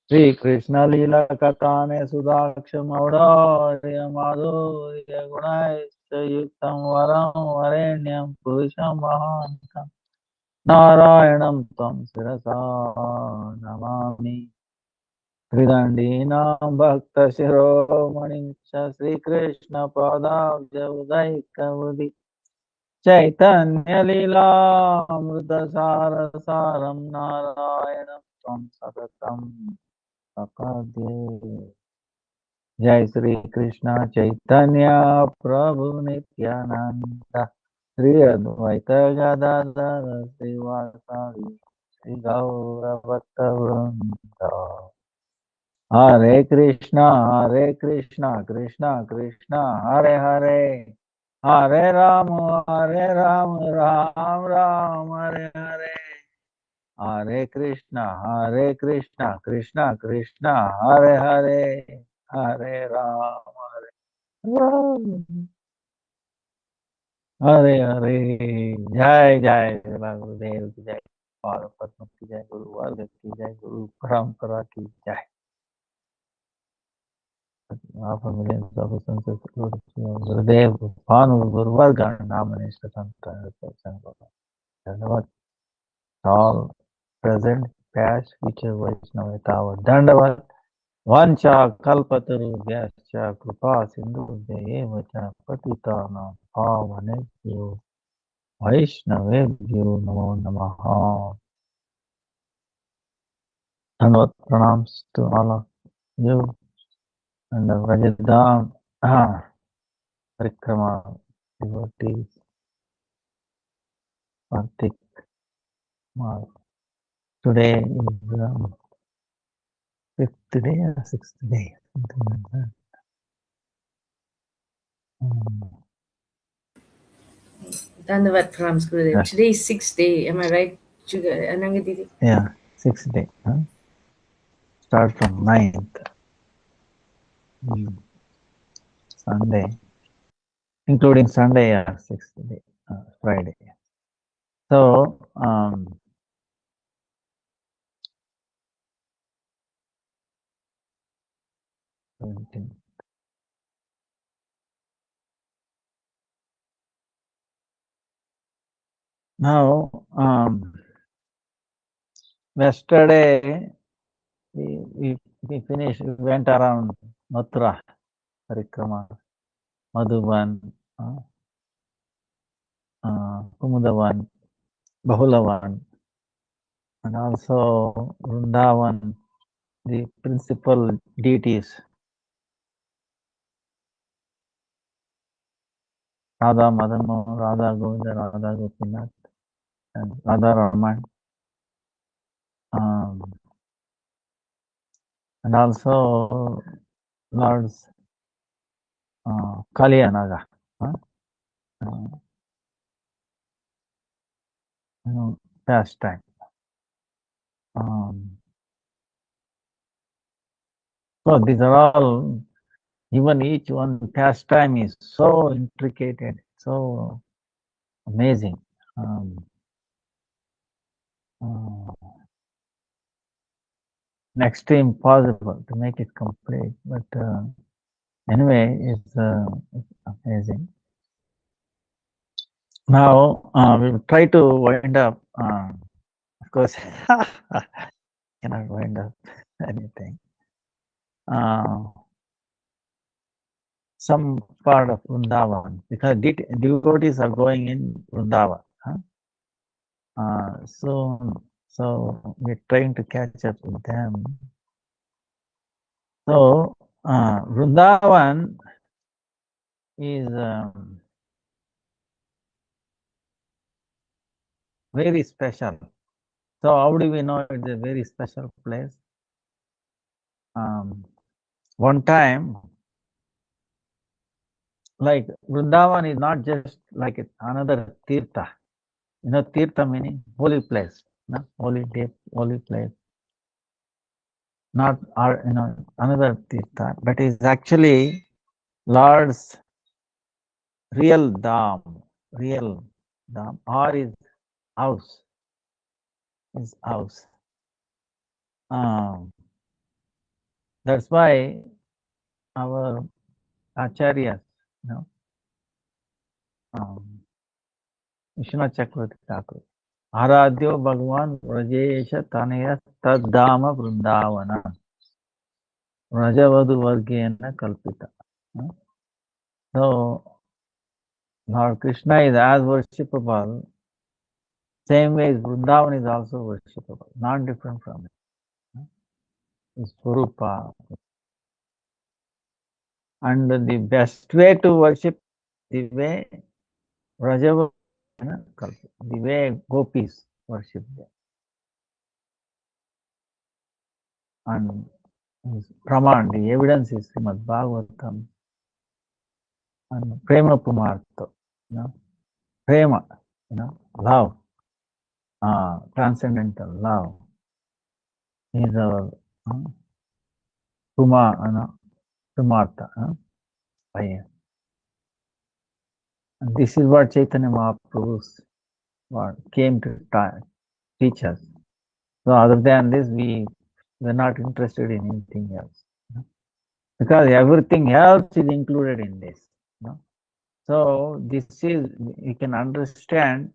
Sri Krishna Lila Katane Sudaksh Maurya Madhurya Gunaisya Yuktam Varam Varenyam Purusham Mahantam Narayanam Tam Sirasa Namami Hridandinam Bhakta Shiromani Sri Krishna Padabja Udaikavadi Chaitanya Lila Amrita Sarasaram Narayanam Tam Satatam Sakadye Jai Sri Krishna Chaitanya Prabhu Nityananda Sri Advaita Gadadhara Srivasadi Sri Gaura Bhatta Vrinda Hare Krishna Krishna Krishna Hare Hare Hare Ram Ram Ram Hare Hare Hare Krishna Krishna Krishna Hare Hare Hare Ram Ram Hare Hare Jai Jai Gurudev ki Jai Paul Padma ki Jai Guru Varga ki Jai Guru Parampara ki Jai half a million of Gurudev Bhanu Guru Varga Namanishta Tantra Dandavat all present past future Vaishnava Tava Dandavat Vancha kalpataru vyascha kripa sindhu eva cha patitana pavanebhyo vaishnavebhyo namo namaha. Dhanavad pranams to all of you and the Vrajadham Parikrama devotees, Kartik. Today is fifth day or sixth day, something like that. Dandavat pranams, Gurudev. Yes. Today is 6th day, am I right? Yeah, 6th day. Start from 9th. Sunday, including Sunday, yeah, 6th day, Friday. So, now, yesterday we finished, we went around Mathura, Parikrama, Madhuban, Kumudavan, Bahulavan, and also Vrindavan, the principal deities, Radha Madana, Radha Govinda, Radha Gopinath, and Radha Raman. And also Lord's Kalyanaga, pastime. So these are all, even each one pastime is so intricate, so amazing. Next to impossible to make it complete, but anyway, it's amazing. Now we'll try to wind up. Of course, cannot wind up anything. Some part of Vrindavan, because devotees are going in Vrindavan. So we're trying to catch up with them. So Vrindavan is very special. So how do we know it's a very special place? One time, like Vrindavan is not just like another tirtha. You know, tirtha meaning holy place, no? Holy place. Not another tirtha, but is actually Lord's real dham, or his house. That's why our acharyas, Vishwanath Chakravarti Thakur, Aradhyo Bhagavan Vrajesha Tanaya Taddama Vrindavana Rajavadu Vargena Kalpita. So, Lord Krishna is as worshipable, same way as Vrindavan is also worshipable, not different from it. It's Swarupa. And the best way to worship the way Rajavadu, the way gopis worship them. And Praman, the evidence is Srimad Bhagavatam and Prema Pumartha, Prema, love, transcendental love is our Pumartha. And this is what Chaitanya Mahaprabhu came to teach us. So other than this, we're not interested in anything else. Because everything else is included in this. So this is, you can understand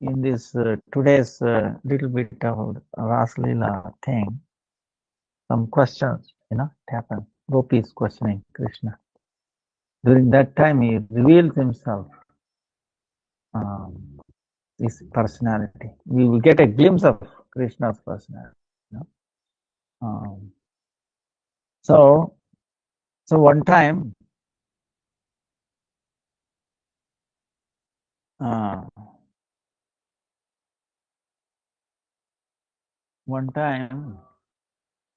in this today's little bit of Ras Leela thing, some questions, it happened. Gopis questioning Krishna. During that time, he reveals himself, his personality. We will get a glimpse of Krishna's personality. So one time,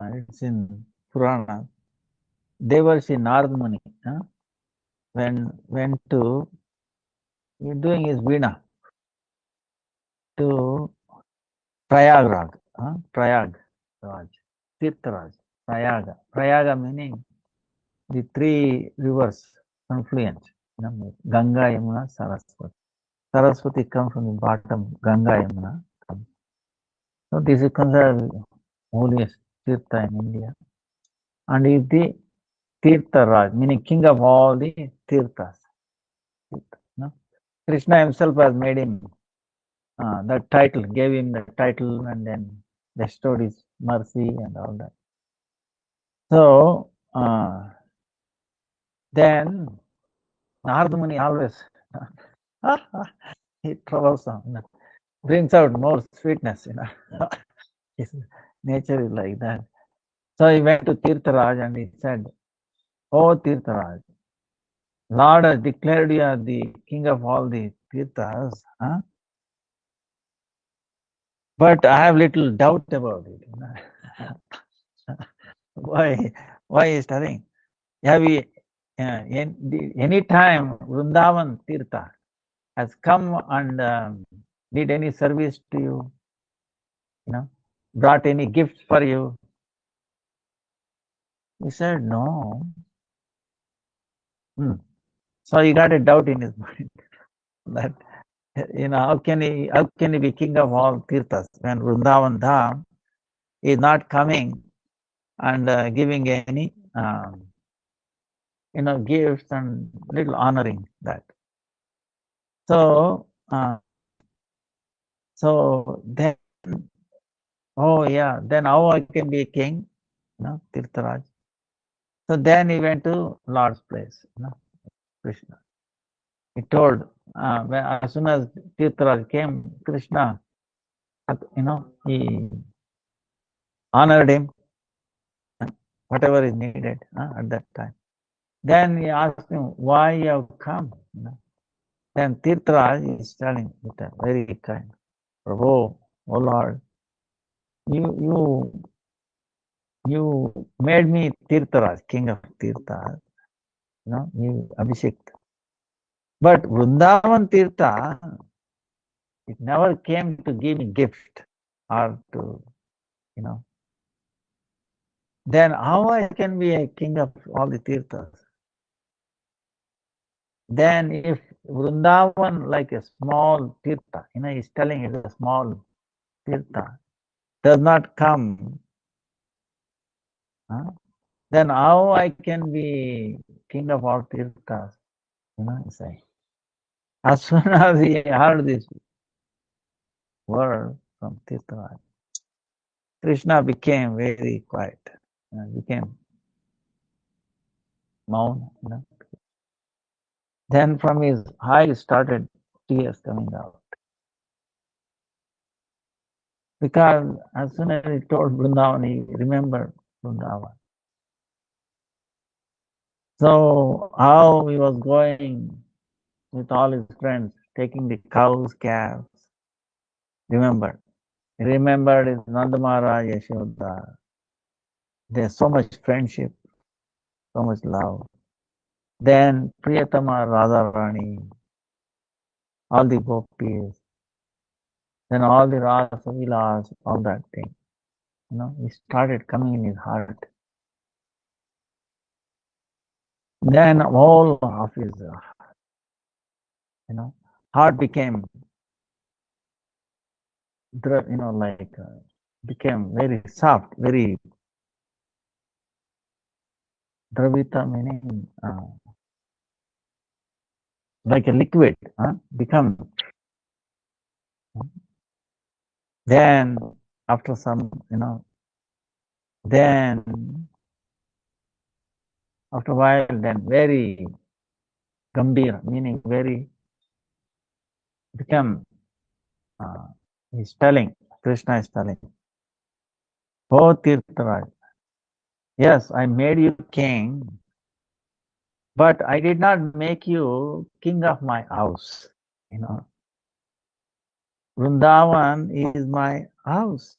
it's in Purana, Devarshi Narad Muni went to doing his Veena to Prayagraj, Prayag Raj, Tirtharaj, Prayaga. Prayaga meaning the three rivers confluence, Ganga, Yamuna, Saraswati. Saraswati comes from the bottom, Ganga, Yamuna comes. So this is considered holiest Tirtha in India. And is the Tirtharaj, meaning king of all the Tirthas. Krishna himself has made him that title, gave him the title and then bestowed his mercy and all that. So then Narada Muni always he troublesome, brings out more sweetness, His nature is like that. So he went to Tirtharaj and he said, "Oh Tirtharaj, Lord has declared you are the king of all the Tirthas, but I have little doubt about it." Why is telling? Have you any time Vrindavan Tirtha has come and did any service to you? Brought any gifts for you? He said no. So he got a doubt in his mind that how can he be king of all Tirthas when Vrindavan Dham is not coming and giving any gifts and little honoring that. So then, then how I can be a king, Tirtharaj. So then he went to Lord's place, Krishna. He told, as soon as Tirtharaj came, Krishna, he honored him, whatever is needed at that time. Then he asked him, why you have come? Then Tirtharaj is telling with a very kind, Prabhu, oh Lord, you made me Tirtharaj, king of Tirtha, you Abhishek. But Vrindavan Tirtha, it never came to give me gift or to, then how I can be a king of all the Tirthas? Then if Vrindavan like a small tirtha, he's telling it's a small tirtha, does not come, then how I can be king of all tirthas? Say. As soon as he heard this word from Tirtharaj, Krishna became very quiet, became mound. Then from his eyes started tears coming out. Because as soon as he told Vrindavan, he remembered Vrindavan. So how he was going with all his friends, taking the cows, calves, remembered. He remembered his Nanda Maharaj, Yashoda. There's so much friendship, so much love. Then Priyatama Radharani, all the gopis, then all the Rasa Vilas, all that thing. It started coming in his heart. Then all of his, heart became, became very soft, very dravita, meaning like a liquid, become. Then after some, then after a while, then very gambhir, meaning very become. He's telling, Krishna is telling, "Oh Tirtharaj, yes, I made you king, but I did not make you king of my house. Vrindavan is my house.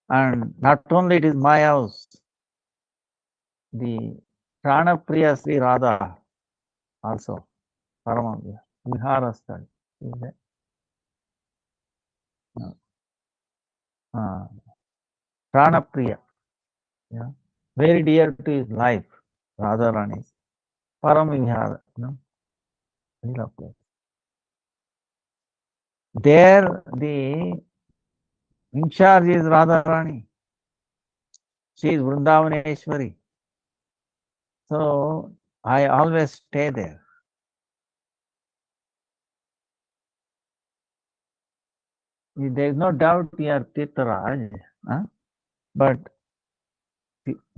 And not only it is my house, the Pranapriya Sri Radha also, Paramavya, Viharastha, is there. Pranapriya, very dear to his life, Radharani, Paramavihara, there the in charge is Radharani. She is Vrindavaneshwari. So I always stay there. There is no doubt we are Tirtharaj, but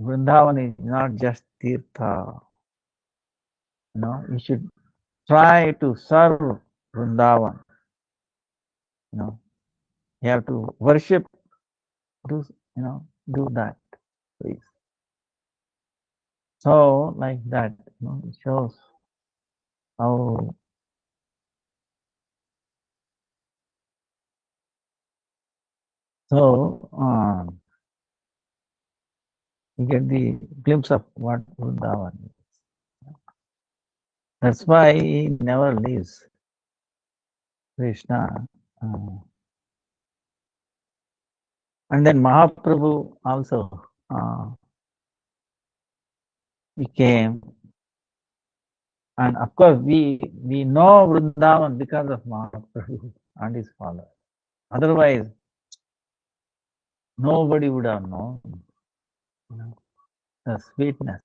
Vrindavan is not just Tirtha. You should try to serve Vrindavan. You have to worship, do that, please. So like that, it shows how you get the glimpse of what Vrindavan is. That's why he never leaves Krishna. And then Mahaprabhu also became, and of course we know Vrindavan because of Mahaprabhu and his followers. Otherwise, nobody would have known the sweetness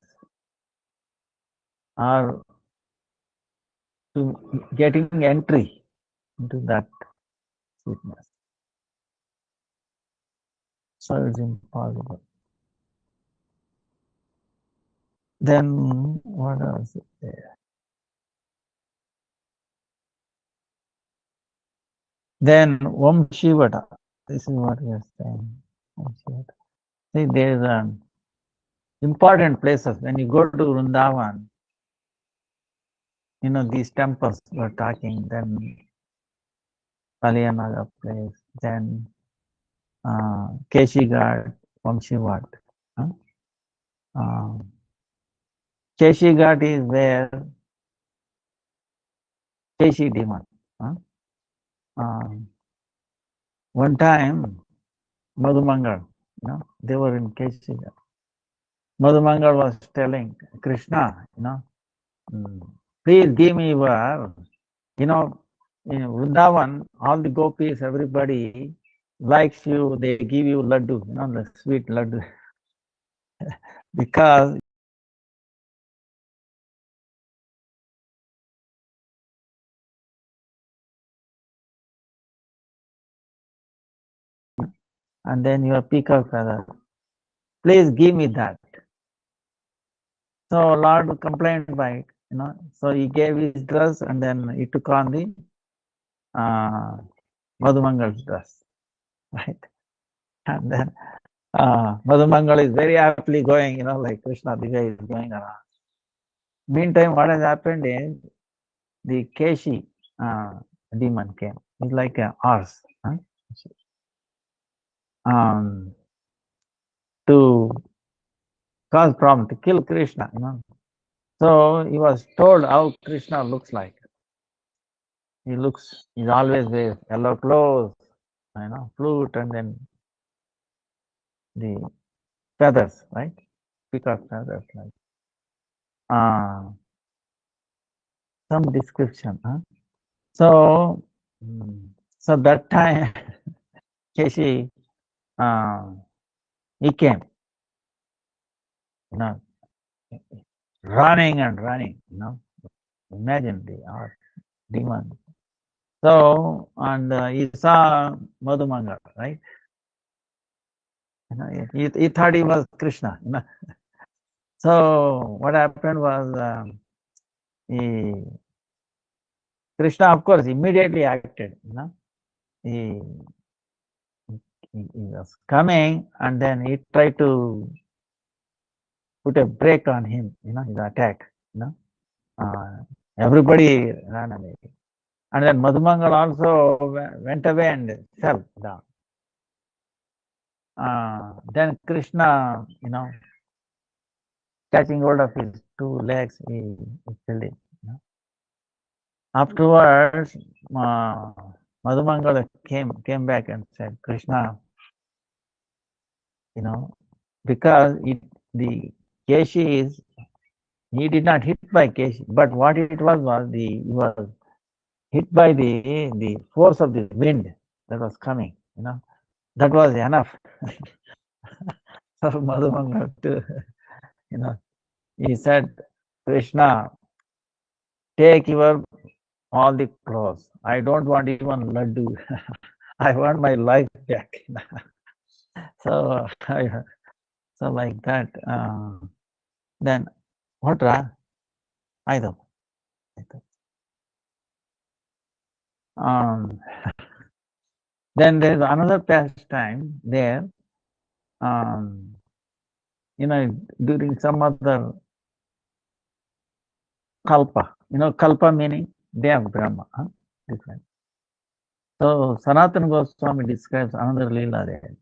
or to getting entry into that sweetness. So it's impossible. Then what else is there? Then Vamshi Vada. This is what we are saying. See, there is important places. When you go to Vrindavan, these temples we're talking, then Kalyanaga place, then Keshi Ghat, Vamshi Vada. Keshi Ghat is where Keshi demon. One time, Madhumangal, they were in Keshi Ghat. Madhumangal was telling Krishna, please give me your, in Vrindavan, all the gopis, everybody likes you, they give you laddu, the sweet laddu. Because and then your peacock feather. Please give me that. So Lord complained by it, So he gave his dress and then he took on the Madhumangal's dress, right? And then Madhumangal is very happily going, like Krishna, the way is going around. Meantime, what has happened is the Keshi demon came. It's like a horse. To cause problem, to kill Krishna, So he was told how Krishna looks like. He's always wears yellow clothes, flute and then the feathers, right? Peacock feathers, like some description. So, so that time, Keshi, he came, running and running, Imagine the demon. So, and he saw Madhumangal, right? He thought he was Krishna. So what happened was Krishna, of course, immediately acted. He, he was coming, and then he tried to put a break on him. His attack. Everybody ran away, and then Madhumangal also went away and fell down. Then Krishna, catching hold of his two legs, he killed him. Afterwards, Madhumangal came back and said, Krishna, because the Keshi is, he did not hit by Keshi, but what it was he was hit by the force of the wind that was coming. That was enough for Madhumangal to, he said, Krishna, take your all the clothes. I don't want even laddu. I want my life back. So, so like that. Then what? I don't. Then there is another pastime there. During some other kalpa. Kalpa meaning day of Brahma. Different. So Sanatana Goswami describes another lila there.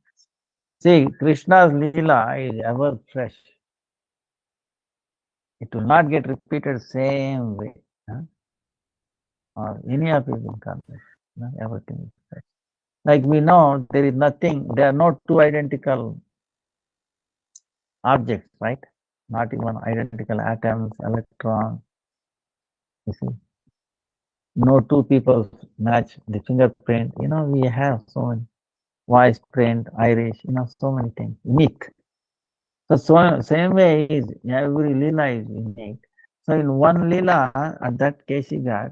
See, Krishna's lila is ever fresh. It will not get repeated same way. Or any of his incarnations. Everything is fresh. Like we know, there is nothing, there are no two identical objects, right? Not even identical atoms, electrons. You see, no two people match the fingerprint. We have so many voice print, Irish, so many things, unique. So same way is every lila is unique. So in one lila at that Keshi Ghat,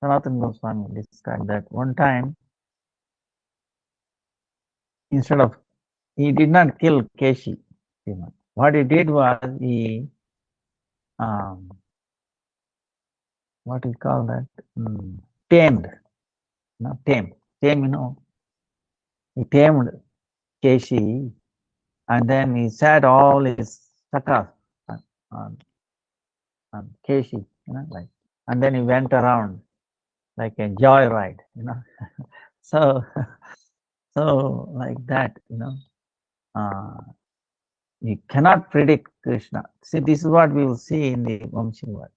Sanatana Goswami described that one time, instead of, he did not kill Keshi. What he did was he, what do you call that? Tamed. Tame. He tamed Keshi, and then he set all his sakas on Keshi, like, and then he went around like a joyride, So, so like that, you cannot predict Krishna. See, this is what we will see in the Vamshi word.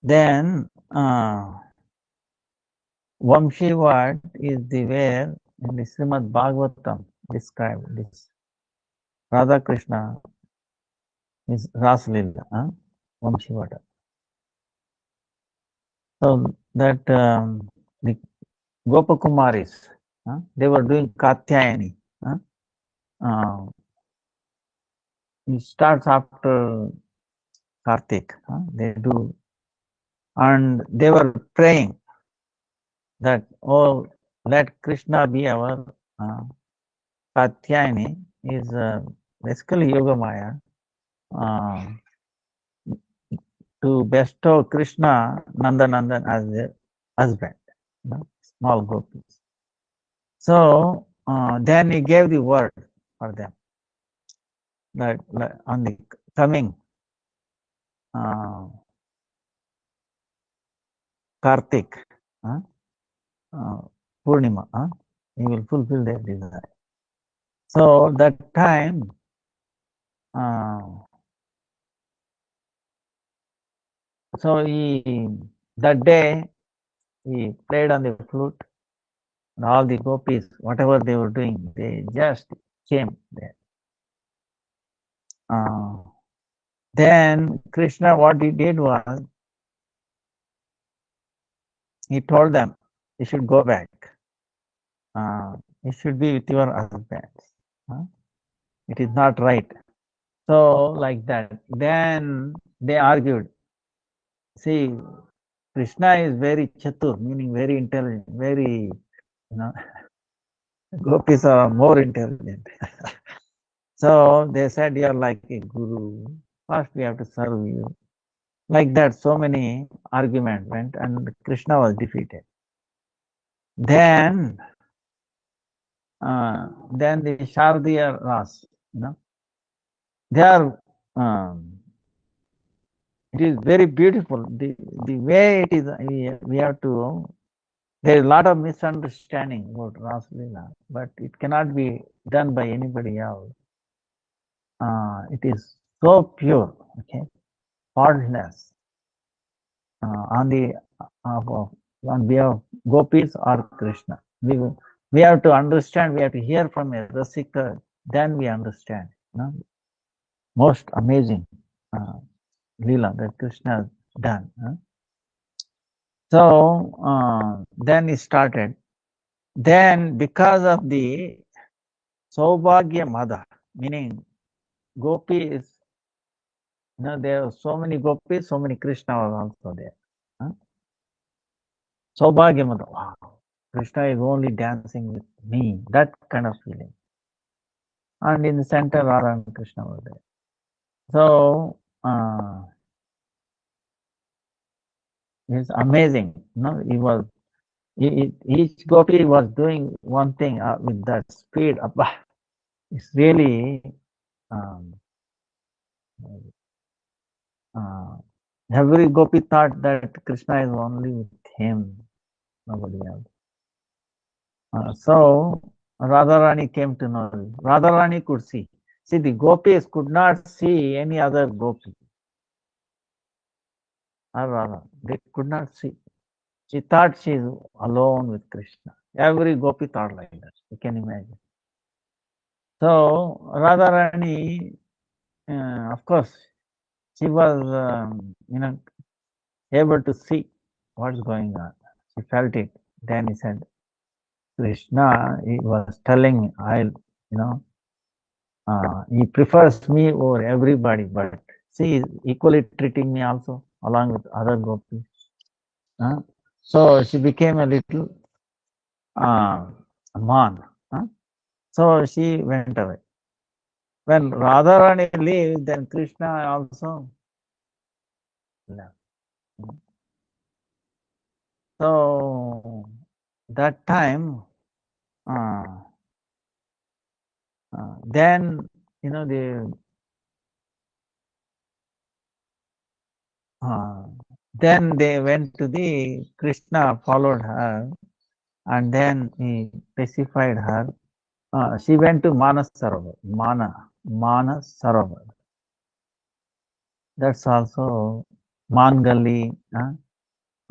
Then Vamshi word is the where in the Srimad Bhagavatam described this Radha Krishna is Raslila, Vamshi word. So that the Gopakumaris, they were doing Katyayani. It starts after Kartik. They do, and they were praying that, oh, let Krishna be our Katyayani, is basically Yogamaya, to bestow Krishna Nandanandan as their husband, small gopis. So then he gave the word for them that on the coming Kartik, Purnima, he will fulfill their desire. So that time, so that day, he played on the flute, and all the gopis, whatever they were doing, they just came there. Then Krishna, what he did was, he told them, you should go back. You should be with your husbands. It is not right. So like that. Then they argued. See, Krishna is very chatur, meaning very intelligent, very, gopis are more intelligent. So they said, you are like a guru. First we have to serve you. Like that, so many arguments went, and Krishna was defeated. Then the Shardiya Ras, they are, it is very beautiful. The way it is, we have to, there is a lot of misunderstanding about Ras Leela, but it cannot be done by anybody else. It is so pure, okay, faultless, on behalf of gopis or Krishna. We have to understand, we have to hear from a Rasika, then we understand. Most amazing Leela that Krishna has done. So then he started. Then because of the Saubhagya Mada, meaning gopis, there are so many gopis, so many Krishna was also there. Saubhagya Mada, wow, Krishna is only dancing with me, that kind of feeling. And in the center, Radha and Krishna were there. So it's amazing. He was, each gopi was doing one thing with that speed. It's really every gopi thought that Krishna is only with him, nobody else. So Radharani came to know. Radharani could see. See, the gopis could not see any other gopi. Radha, they could not see. She thought she is alone with Krishna. Every gopi thought like that. You can imagine. So Radharani, of course, she was, able to see what's going on. She felt it. Then he said, Krishna, he was telling, he prefers me over everybody, but she is equally treating me also along with other gopis. So she became a little man. So she went away. When Radharani leaves, then Krishna also left. So that time, then then they went to the Krishna, followed her, and then he pacified her. She went to Manas Sarovar, Manas Sarovar. That's also Man Gully,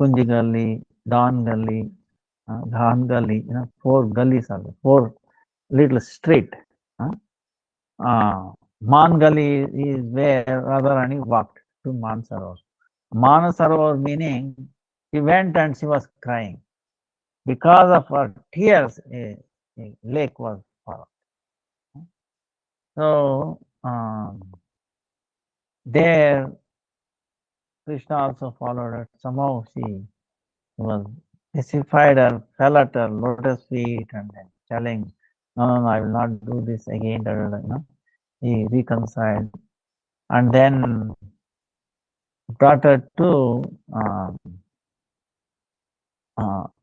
Kunji Gully, Don Gully, Ghan Gully, 4 gullies are there, 4 little street. Man Gully is where Radharani walked to Mansarovar. Manasarovar meaning she went and she was crying. Because of her tears, a lake was formed. So there Krishna also followed her. Somehow she was pacified her, fell at her lotus feet and then telling, no, I will not do this again. He reconciled and then brought her to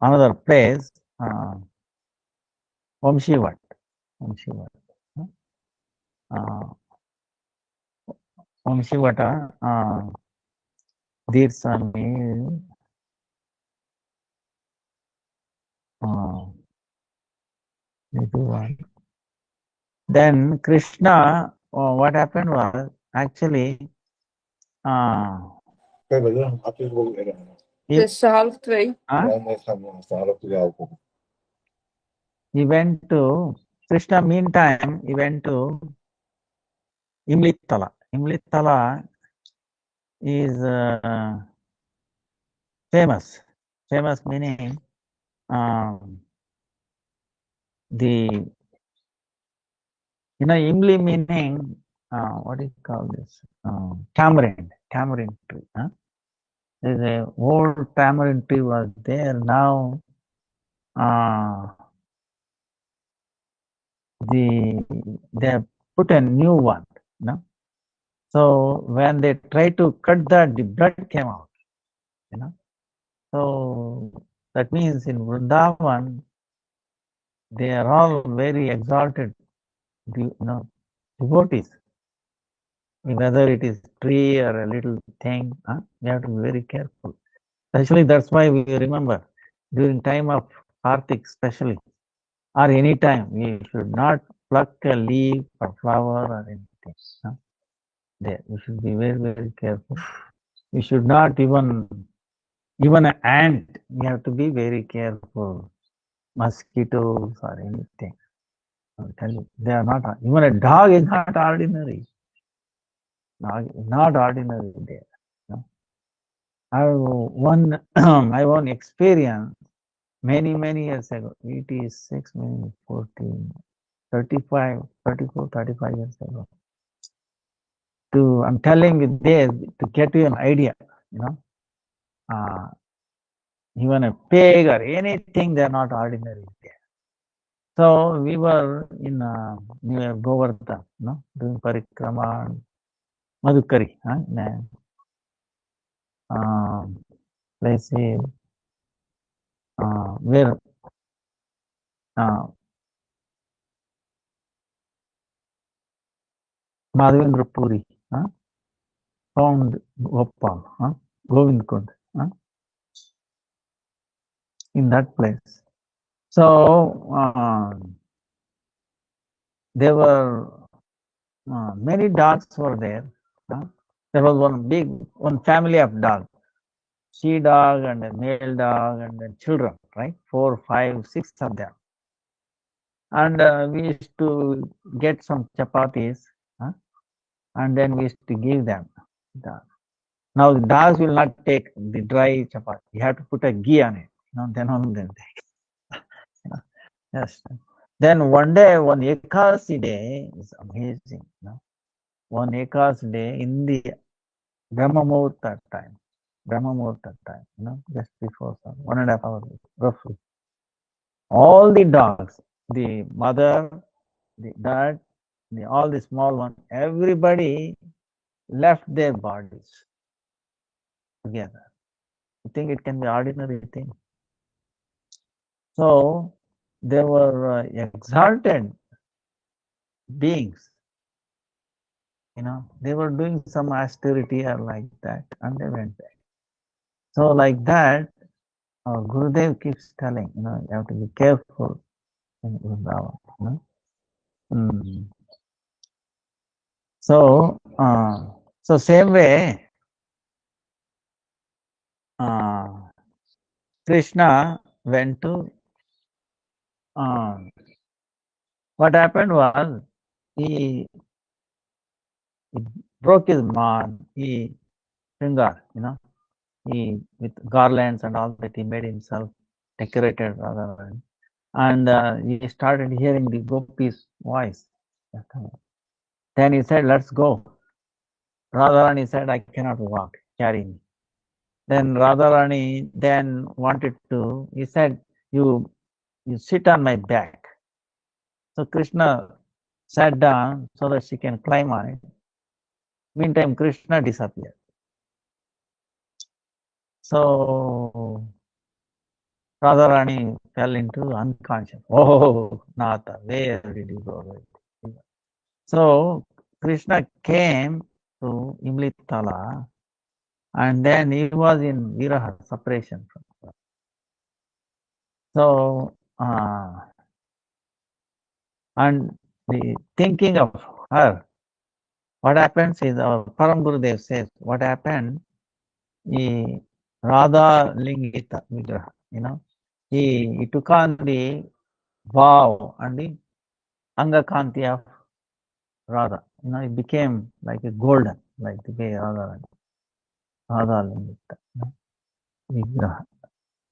another place, Vamshi Ghat. Vamshi Ghat, Dhir Swami, then Krishna, what happened was actually he went to Krishna. Meantime, he went to Imlitala. Imlitala is famous. Famous meaning the Imli meaning what do you call this? Tamarind tree. There's a old tamarind tree was there. Now they have put a new one. So when they try to cut that, the blood came out. So that means in Vrindavan they are all very exalted, devotees. Whether it is tree or a little thing, we have to be very careful. Actually, that's why we remember during time of Kartik, especially, or any time, we should not pluck a leaf or flower or anything. There, we should be very, very careful. We should not even an ant. We have to be very careful. Mosquitoes or anything. I'll tell you, they are not. Even a dog is not ordinary. Not ordinary there. I have one I one experience many years ago. 86, 14, 35, 34, 35 years ago. I'm telling you this to get you an idea. Even a pig or anything, they are not ordinary there. So we were in near Govardhan, doing parikrama, Madhukari, place where Madhavendra Puri found Gopal, Govind Kund, in that place. So there were many dogs were there. There was one family of dogs, she dog and a male dog and then children, right? 4, 5, 6 of them. And we used to get some chapatis, and then we used to give them. Now the dogs will not take the dry chapati. You have to put a ghee on it. Then only they take. Yes. Then one day, one Ekadasi day is amazing. One Ekadasi day in the Brahma Muhurta time, just before 1.5 hours roughly. All the dogs, the mother, the dad, all the small ones, everybody left their bodies together. You think it can be ordinary thing? So they were exalted beings. They were doing some austerity or like that, and they went back. So like that, Gurudev keeps telling, you have to be careful in Vrindavan. So same way, Krishna went to what happened was he broke his finger, he with garlands and all that he made himself decorated rather, and he started hearing the gopis' voice. Then he said, "Let's go." Radharani said, "I cannot walk. Carry me." Then Radharani then wanted to. He said, "You sit on my back." So Krishna sat down so that she can climb on it. Meantime, Krishna disappeared. So Radharani fell into unconscious. Oh, Nata, where did you go? So Krishna came to Imlitala, and then he was in Viraha, separation from her. So, and the thinking of her, what happens is our Param Gurudev says, what happened, he Radha Lingita Vigraha, he took on the vow and the Angakanti of Radha. It became like a golden, like the way Radha Lingita Vigraha.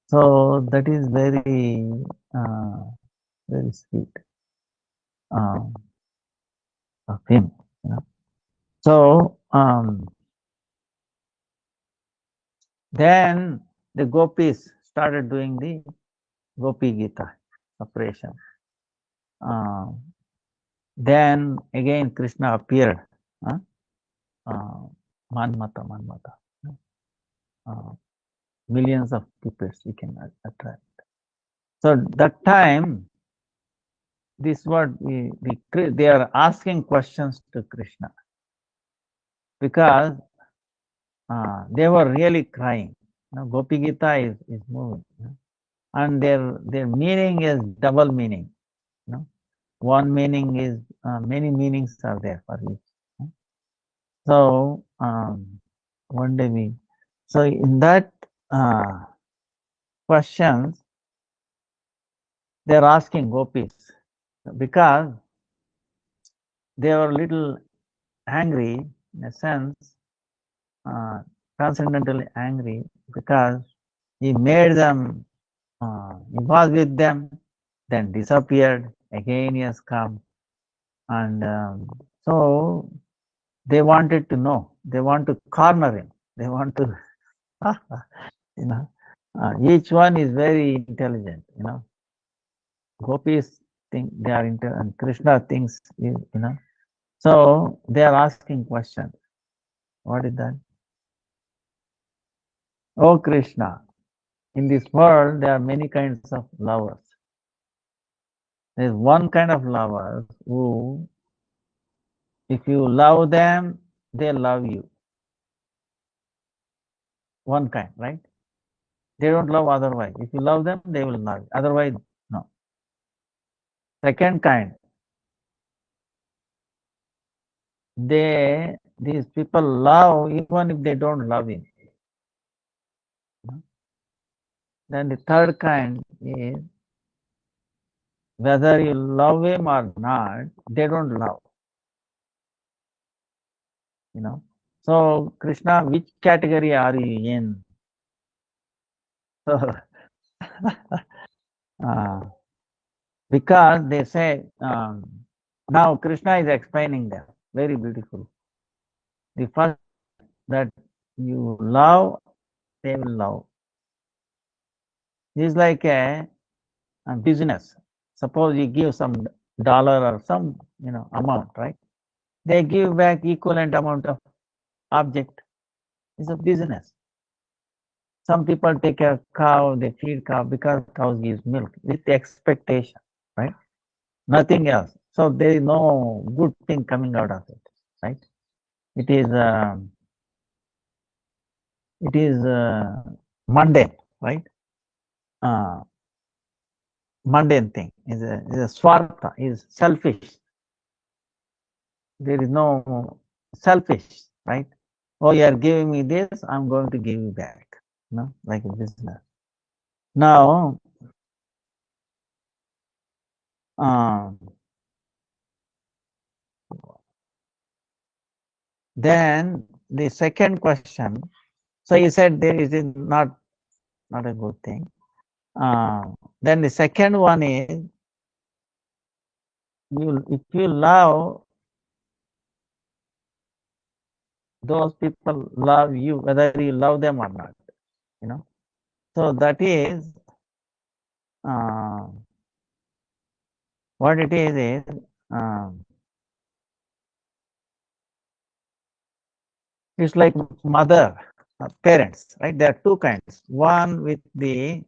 So that is very, very sweet of him. So then the gopis started doing the Gopi Gita separation. Then again Krishna appeared. Manmata. Millions of people he can attract. So that time, this what they are asking questions to Krishna because they were really crying. Gopi Gita is moving, and their meaning is double meaning. One meaning is many meanings are there for each. So one day so in that questions they are asking gopis because they were little angry in a sense, transcendentally angry because he made them, he was with them, then disappeared, again he has come, and so they wanted to know, they want to corner him, they want to, each one is very intelligent, gopis think they are intelligent, and Krishna thinks, so they are asking questions. What is that? Oh Krishna, in this world there are many kinds of lovers. There is one kind of lovers who, if you love them, they love you. One kind, right? They don't love otherwise. If you love them, they will love you. Otherwise, no. Second kind, these people love even if they don't love him. Then the third kind is whether you love him or not, they don't love. So Krishna, which category are you in? So, because they say, now Krishna is explaining them very beautiful. The first that you love, they will love. It's like a business. Suppose you give some dollar or some amount, right? They give back equivalent amount of object. It's a business. Some people take a cow, they feed cow because cows gives milk with expectation, right? Nothing else. So there is no good thing coming out of it, right? It is mundane, right? Mundane thing is a swartha, is selfish. There is no selfish, right? Oh, you are giving me this, I'm going to give you back, like a business. Now, Then the second question. So he said there is not a good thing. Then the second one is if you love those people love you, whether you love them or not, you know. So that is what it is it's like mother, parents, right? There are two kinds. One with the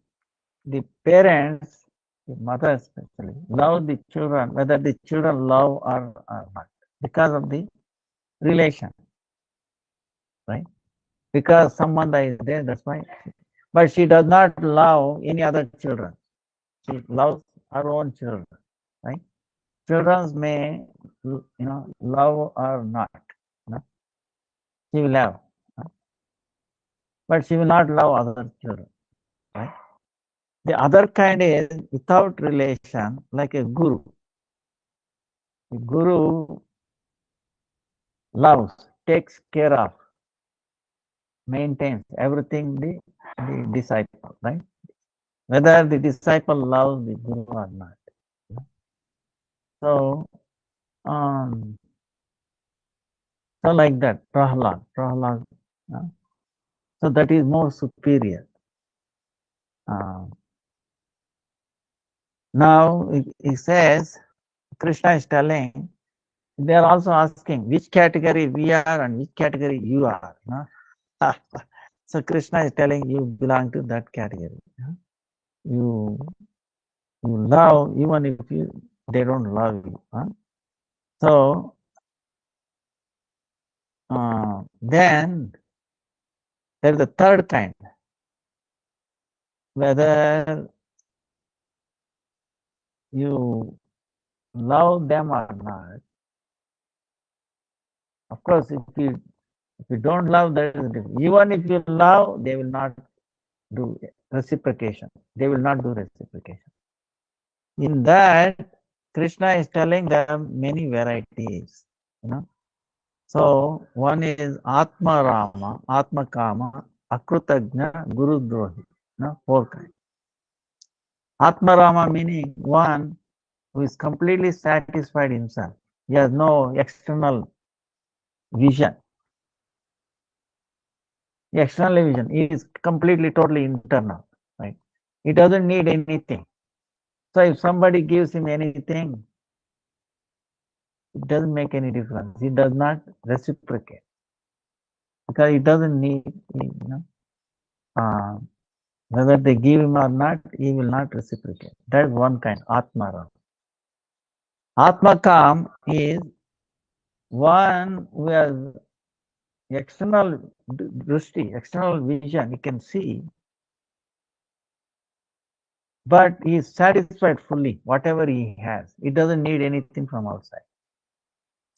parents, the mother especially, love the children, whether the children love or not, because of the relation, right? Because someone is there, that's why. But she does not love any other children. She loves her own children, right? Children may, love or not. She will love, but she will not love other children, right? The other kind is without relation, like a guru. The guru loves, takes care of, maintains everything the disciple, right? Whether the disciple loves the guru or not. So, so like that, Prahlad. So that is more superior. Now he says, Krishna is telling, they are also asking which category we are and which category you are. So Krishna is telling you belong to that category. You love even if they don't love you. So then there is a third kind, whether you love them or not. Of course, if you don't love, that is different. Even if you love, they will not do reciprocation. They will not do reciprocation. In that, Krishna is telling them many varieties. So one is Atma Rama, Atma Kama, Akrutagna, Guru Drohi. Four kinds. Atma Rama meaning one who is completely satisfied himself. He has no external vision. The external vision is completely, totally internal, right? He doesn't need anything. So if somebody gives him anything, it doesn't make any difference. He does not reciprocate because he doesn't need, whether they give him or not, he will not reciprocate. That is one kind, Atmaram. Atmakam is one who has external drushti, external vision, he can see, but he is satisfied fully, whatever he has. He doesn't need anything from outside.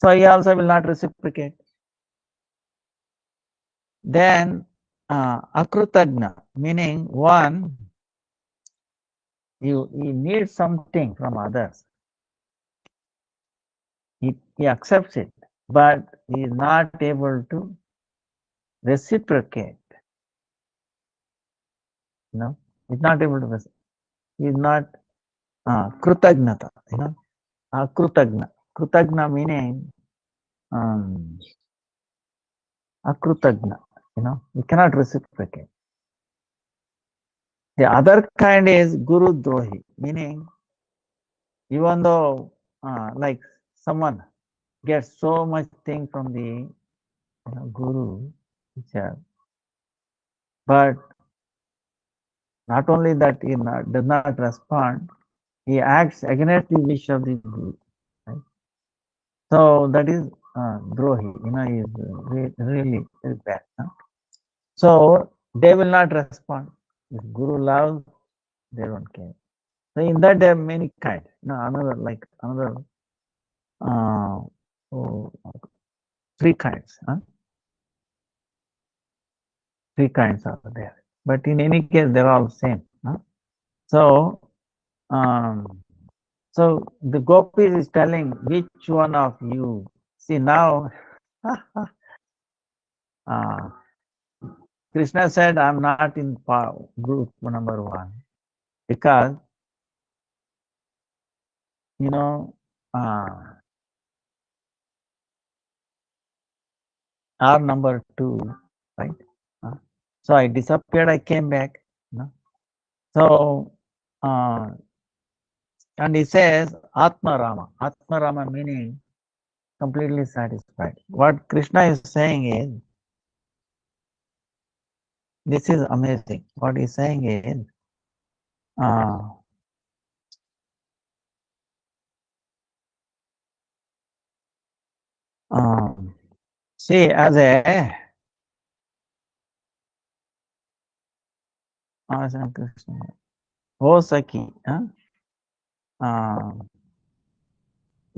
So he also will not reciprocate. Then Akrutagna, meaning one, he needs something from others. He accepts it, but he is not able to reciprocate. He's not able to reciprocate. He is not Krutagnata, Akrutagna. Krutagna meaning Akrutagna, you cannot reciprocate. The other kind is Guru Drohi, meaning even though like someone gets so much thing from the guru teacher, but not only that he does not respond, he acts against the wish of the guru. Right? So that is drohi, is really very bad. So they will not respond. If guru loves, they don't care. So in that there are many kinds. Another three kinds. Three kinds are there. But in any case, they're all same. So So the gopis is telling which one of you. See now, Krishna said, I'm not in group number one because, uh, are number two, right? So I disappeared, I came back. So, and he says, Atma Rama. Atma Rama meaning completely satisfied. What Krishna is saying is, this is amazing. What he's saying is, see, as a Krishna, oh Saki,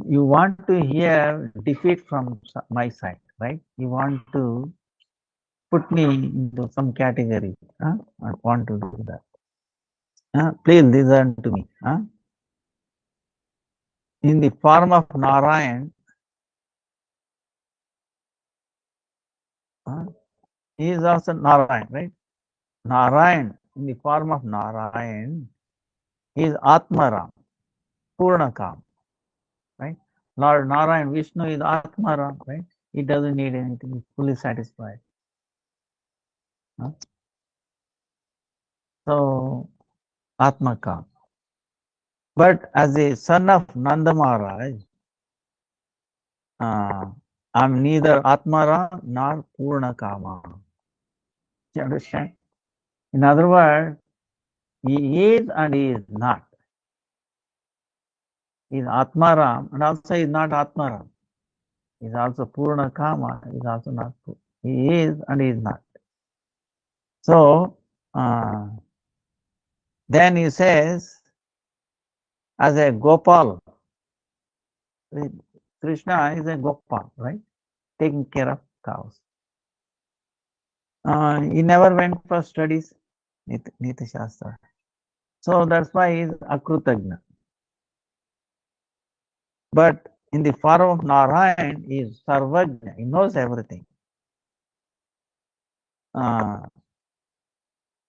you want to hear defeat from my side, right? You want to put me into some category. I want to do that. Please listen to me. In the form of Narayan, he is also Narayan, right? Narayan, in the form of Narayan, he is Atmaram, Purnakam, right? Lord Narayan, Vishnu is Atmaram, right? He doesn't need anything, he's fully satisfied. So, Atmakam. But as a son of Nanda Maharaj, I'm neither Atmara nor Purnakama. You understand? In other words, he is and he is not. He is Atmaram and also he is not Atmaram. He is also Purnakama, he is also not. He is and he is not. So, then he says, as a Gopal, Krishna is a Gopal, right? Taking care of cows. He never went for studies, Nita Shastra. So that's why he is Akrutagna. But in the form of Narayan, he is Sarvajna, he knows everything.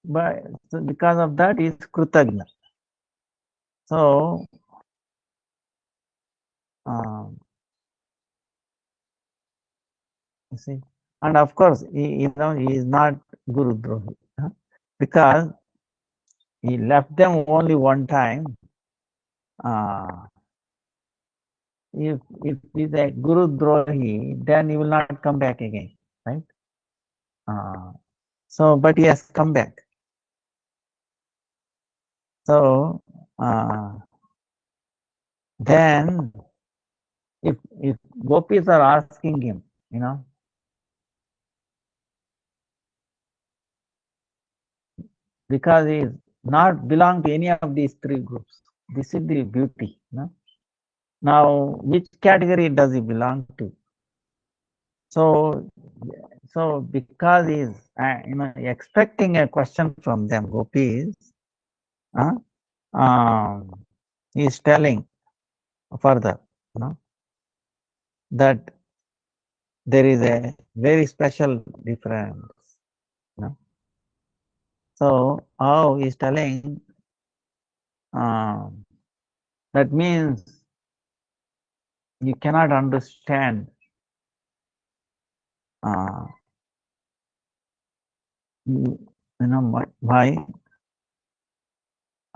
But so because of that, he is Krutagna. So, you see, and of course, he is not Guru Drohi, because he left them only one time. If he's a Guru Drohi, then he will not come back again, right? So, but he has come back. So, then if gopis are asking him, because he is not belong to any of these three groups. This is the beauty. Now, which category does he belong to? So because he is expecting a question from them, gopis, he is telling further, that there is a very special difference. So how he is telling, that means you cannot understand my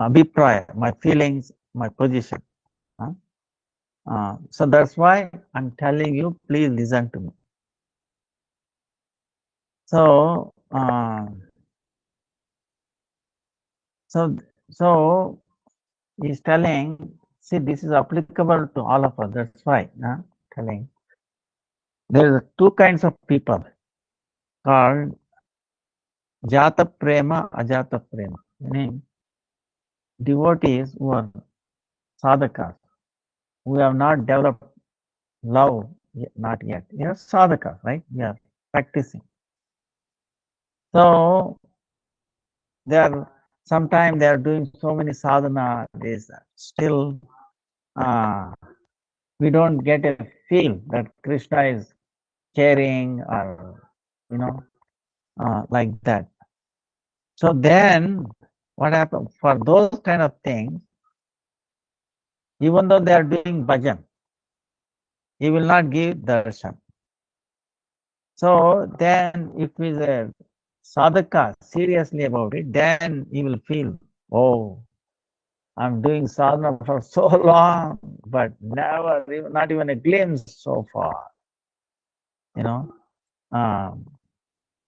abhipraya, my feelings, my position. So that's why I'm telling you, please listen to me. So, so he's telling, see, this is applicable to all of us. That's why telling. There are two kinds of people called Jata Prema, Ajata Prema, meaning devotees who are sadhakas, who have not developed love, not yet. They are sadhakas, right? They are practicing. So sometimes they are doing so many sadhana, still we don't get a feel that Krishna is caring or, like that. So then what happens for those kind of things, even though they are doing bhajan, he will not give darshan. So then if he is a sadhaka seriously about it, then he will feel, oh, I'm doing sadhana for so long, but never, not even a glimpse so far.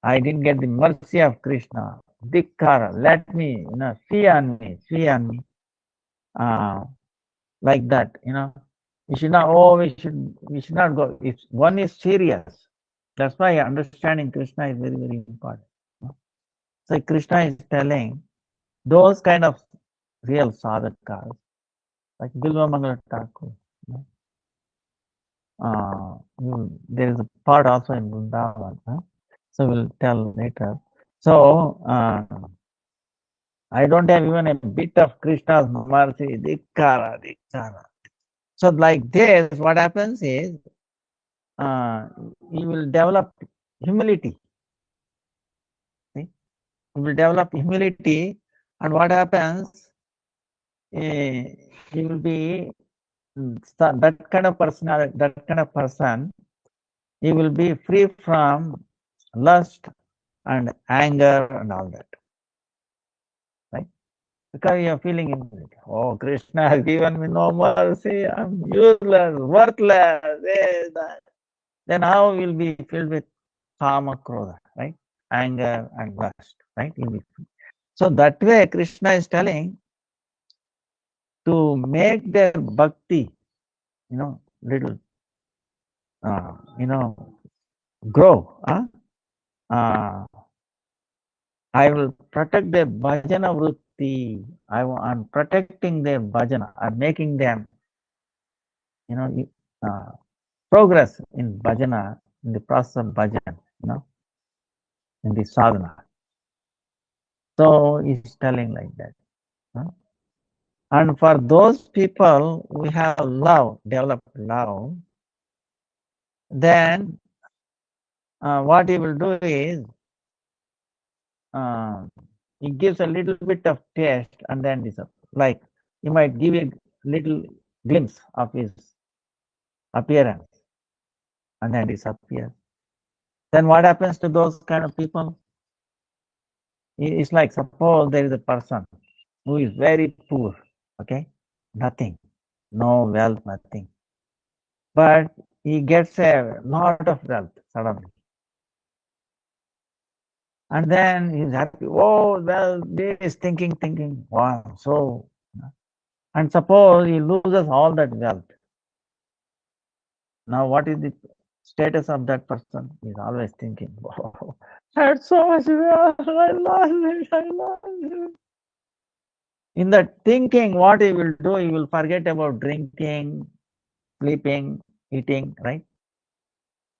I didn't get the mercy of Krishna. Dikkara, let me, see on me, see on me. Like that, we should not, we should not go. If one is serious, that's why understanding Krishna is very, very important. So Krishna is telling those kind of real sadhakas, like Bilva Mangala Thakur. There is a part also in Vrindavan, so we'll tell later. So I don't have even a bit of Krishna's mercy, dikkara, dikkara. So like this, what happens is, you will develop humility. See? You will develop humility, and what happens? He will be that kind of personality, that kind of person. He will be free from lust and anger and all that, right? Because you are feeling humility. Oh, Krishna has given me no mercy. I'm useless, worthless. That. Then how will be filled with kama krodha, right? Anger and lust, right? So that way Krishna is telling to make their bhakti, little, grow. I will protect their bhajana vritti. I'm protecting their bhajana. I'm making them, progress in bhajana, in the process of bhajan, in the sadhana. So he's telling like that. And for those people who have love, developed love, then what he will do is, he gives a little bit of taste and then disappears. Like he might give a little glimpse of his appearance and then disappears. Then what happens to those kind of people? It's like, suppose there is a person who is very poor, okay, nothing, no wealth, nothing, but he gets a lot of wealth suddenly. And then he's happy. Oh, well, he is thinking, wow, so. And suppose he loses all that wealth. Now, what is the status of that person? He's always thinking, wow, I had so much wealth, I lost it. In that thinking, what he will do, he will forget about drinking, sleeping, eating, right?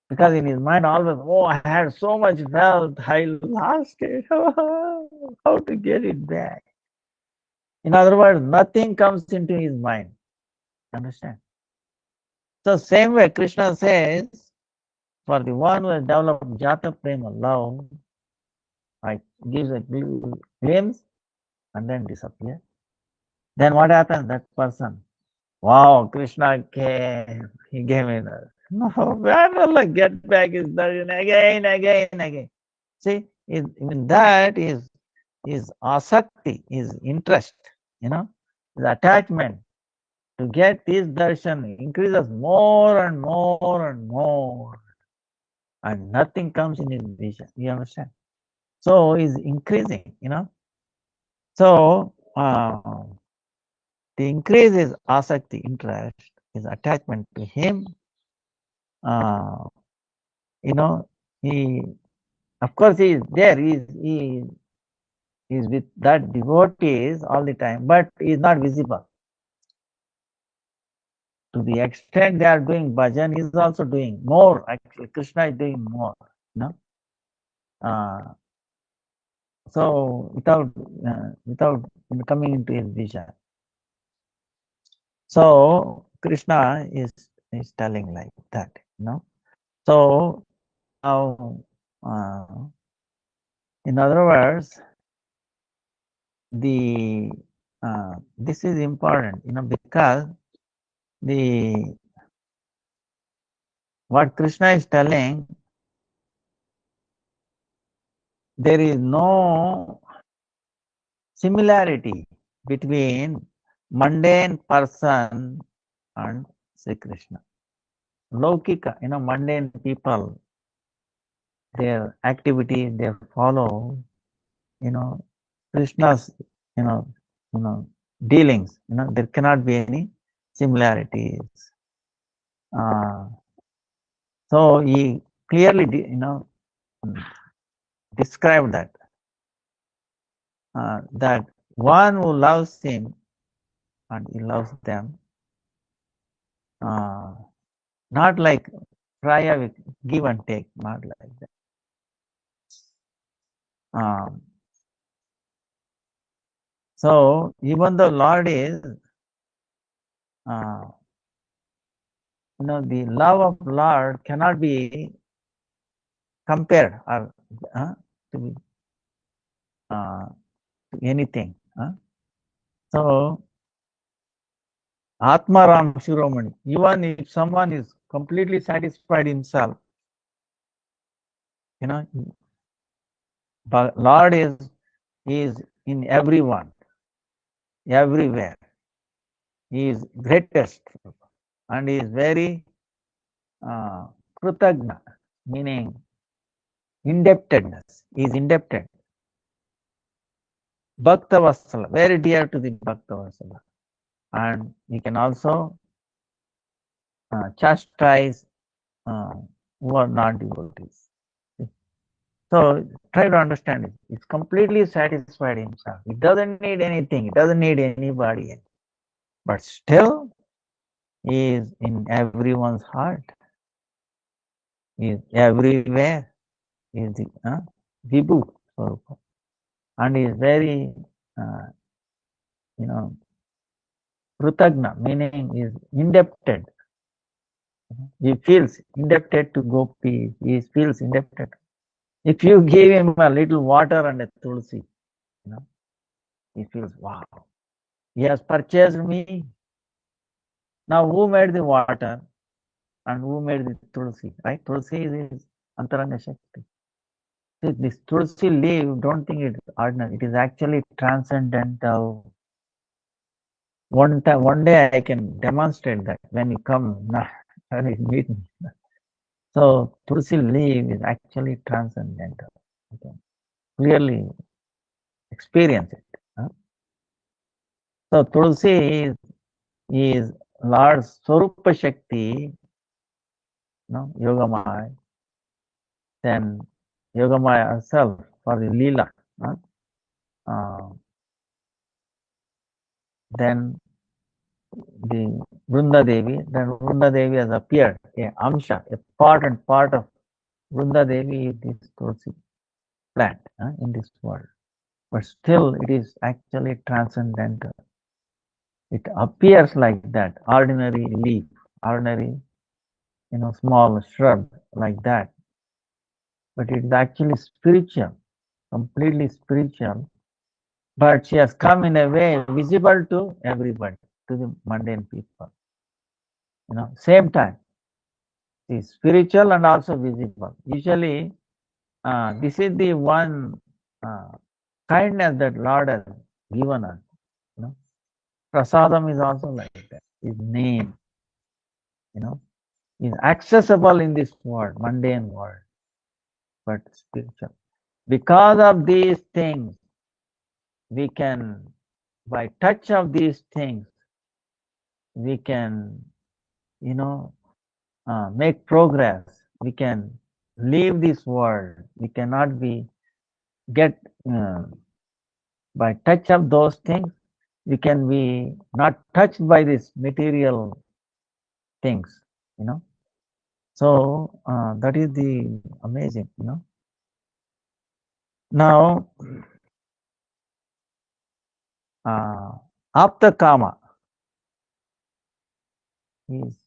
Because in his mind always, oh, I had so much wealth, I lost it. How to get it back? In other words, nothing comes into his mind. Understand? So same way Krishna says, for the one who has developed jata prema, love, I gives a glimpse and then disappears. Then what happens? That person, wow, Krishna came, he gave me that. No, when will I get back his darshan again? See, even that is asakti, is interest, his attachment to get his darshan increases more and more and more, and nothing comes in his vision. You understand? So is increasing, So the increase is asakti, interest, is attachment to him. He, of course, he is there. He is with that devotees all the time, but he is not visible. To the extent they are doing bhajan, he is also doing more. Actually, Krishna is doing more. So without coming into his vision. So Krishna is telling like that, you know. So now, in other words, the this is important, you know, because the what Krishna is telling, there is no similarity between mundane person and Sri Krishna. Laukika, you know, mundane people, their activities, they follow, you know, Krishna's, you know, dealings. You know, there cannot be any similarities. So he clearly, you know, described that that one who loves him and he loves them, not like Raya with give and take, not like that. So even the Lord is, you know, the love of Lord cannot be compared or to anything. So Atmaram Shiromani, even if someone is completely satisfied himself, you know, but Lord is in everyone, everywhere. He is greatest and he is very krutagna, meaning indebtedness. He is indebted. Bhakta Vatsala, very dear to the Bhakta Vatsala. And he can also chastise who are not devotees. So try to understand it. It's completely satisfied himself. It doesn't need anything. It doesn't need anybody. But still, he is in everyone's heart. He is everywhere. He is the Vibhu Swarupa. And he is very, you know, Krutagna, meaning he is indebted. He feels indebted to gopis. He feels indebted. If you give him a little water and a tulsi, you know, he feels, wow, he has purchased me. Now who made the water and who made the tulsi, right? Tulsi is Antaranga Shakti. This tulsi leaf, don't think it's ordinary. It is actually transcendental. One day I can demonstrate that when you come, when you meet me. So tulsi leaf is actually transcendental. You can clearly experience it. So tulsi is Lord's Swarupa Shakti, Yogamaya, then Yogamaya herself for the Leela. Then the Vrunda Devi, then Vrunda Devi has appeared, a Amsha, a part of Vrunda Devi is this Tulsi plant in this world. But still it is actually transcendental. It appears like that, ordinary leaf, ordinary, small shrub like that. But it is actually spiritual, completely spiritual. But she has come in a way visible to everybody, to the mundane people. Same time. She is spiritual and also visible. Usually, this is the one kindness that Lord has given us. Prasadam is also like that. His name, is accessible in this world, mundane world, but spiritual. Because of these things, we can, by touch of these things, we can, make progress. We can leave this world. We cannot get by touch of those things. We can be not touched by these material things. So that is the amazing. Now, Apta Kama. he is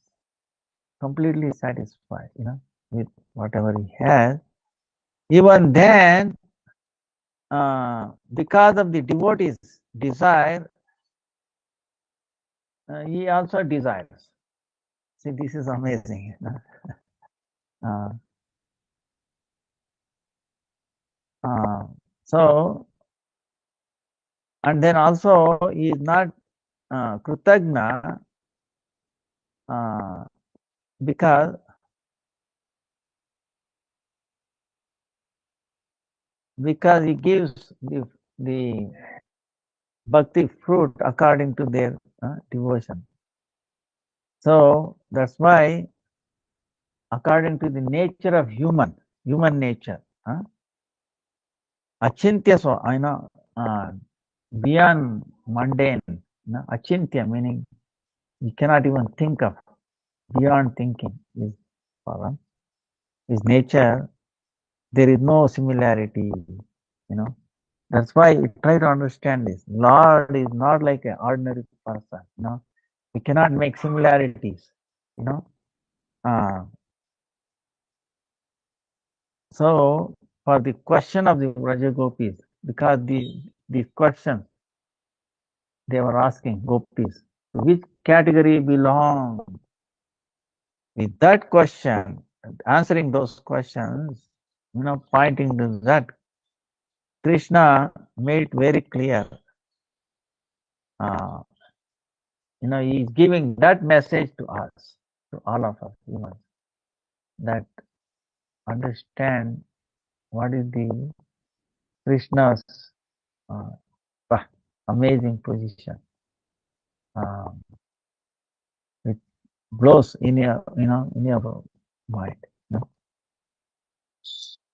completely satisfied, with whatever he has. Even then, because of the devotee's desire, he also desires. See, this is amazing. Uh, so, and then also he is not Kritagna because he gives the bhakti fruit according to their devotion. So that's why, according to the nature of human nature, achintya, so beyond mundane, achintya meaning you cannot even think of, beyond thinking is Param. His nature, there is no similarity, That's why we try to understand this. Lord is not like an ordinary person, We cannot make similarities, So, for the question of the Vrajagopis, because the question they were asking Gopis, which category belong? With that question, answering those questions, pointing to that, Krishna made it very clear. He is giving that message to us, to all of us humans, that understand what is the Krishna's amazing position. It blows in your, in your mind.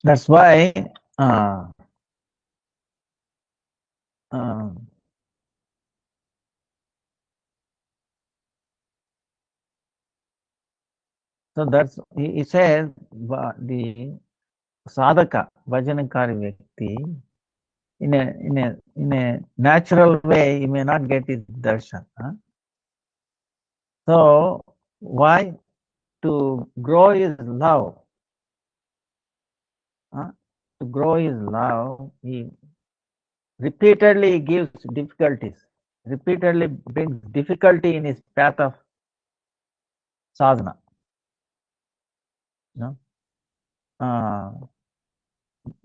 That's why so that's he says the sadhaka, bhajanakari vyakti, in a natural way, he may not get his darshan. So why? To grow his love. To grow his love, he repeatedly gives difficulties, repeatedly brings difficulty in his path of sadhana.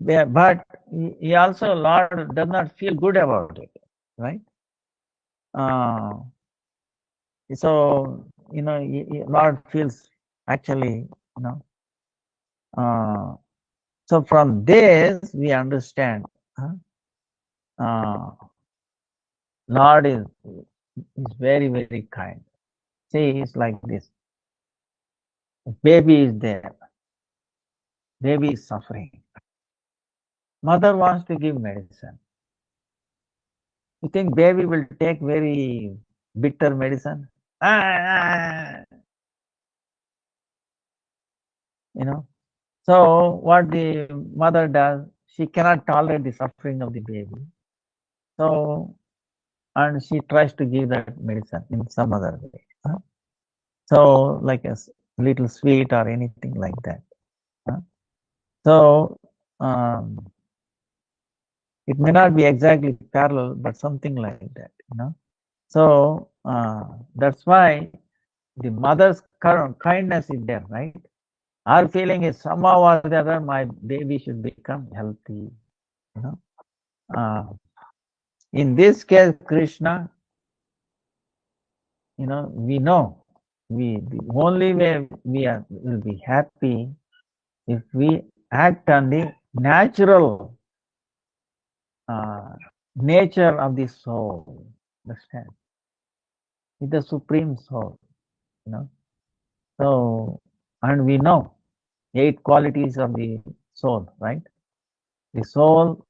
But he also, Lord does not feel good about it, right? So, Lord feels actually, so from this we understand, Lord is very, very kind. See, it's like this. Baby is there. Baby is suffering. Mother wants to give medicine. You think baby will take very bitter medicine? So what the mother does, she cannot tolerate the suffering of the baby. So, and she tries to give that medicine in some other way. So, like a little sweet or anything like that. So, it may not be exactly parallel, but something like that, So, that's why the mother's kindness is there, right? Our feeling is somehow or the other, my baby should become healthy, In this case, Krishna, we know the only way we will be happy if we act on the natural nature of the soul. Understand? It's the supreme soul, So, and we know 8 qualities of the soul, right? The soul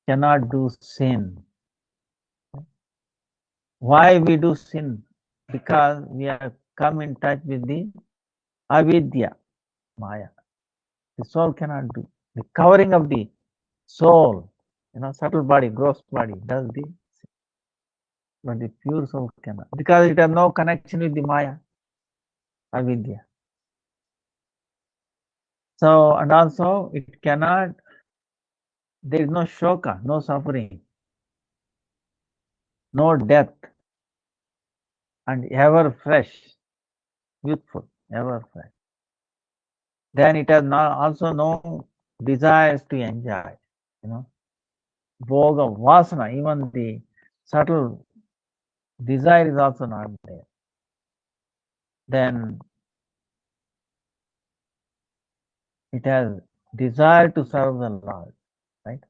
cannot do sin. Why we do sin? Because we have come in touch with the avidya, maya. The soul cannot do. The covering of the soul, subtle body, gross body, does the sin. but the pure soul cannot, because it has no connection with the Maya, avidya. So, and also it cannot, there is no shoka, no suffering, no death, and ever fresh, youthful, ever fresh. Then it has not, also no desires to enjoy, bhoga, vasana, even the subtle desire is also not there. Then it has desire to serve the Lord, right?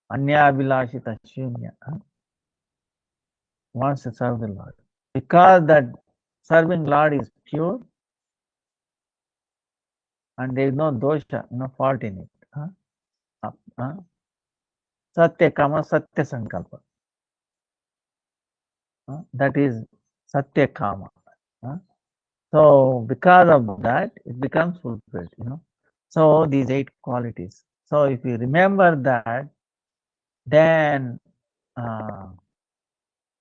Anya Abhilashita Shunya, wants to serve the Lord. Because that serving Lord is pure and there is no dosha, no fault in it. Satya Kama, Satya Sankalpa. That is Satya Kama. So because of that, it becomes fulfilled, So these 8 qualities. So if you remember that, then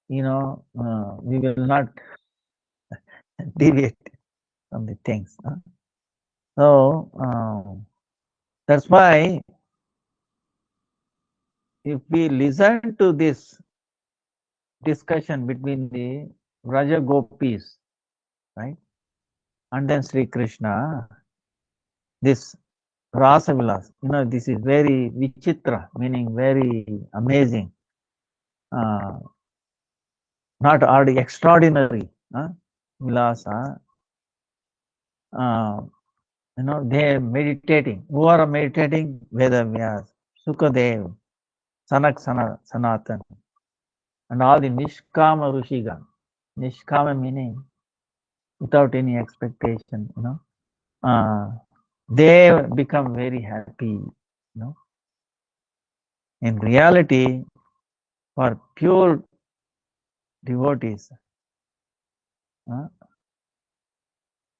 we will not deviate from the things. So that's why if we listen to this discussion between the Raja Gopis, right, and then Sri Krishna, this Rasa Vilas, this is very vichitra, meaning very amazing, not already extraordinary, Vilasa. They are meditating. Who are meditating? Veda Vyas, Sukadev, Sanatan, and all the Nishkama Rushigan. Nishkama meaning without any expectation, they become very happy, In reality, for pure devotees,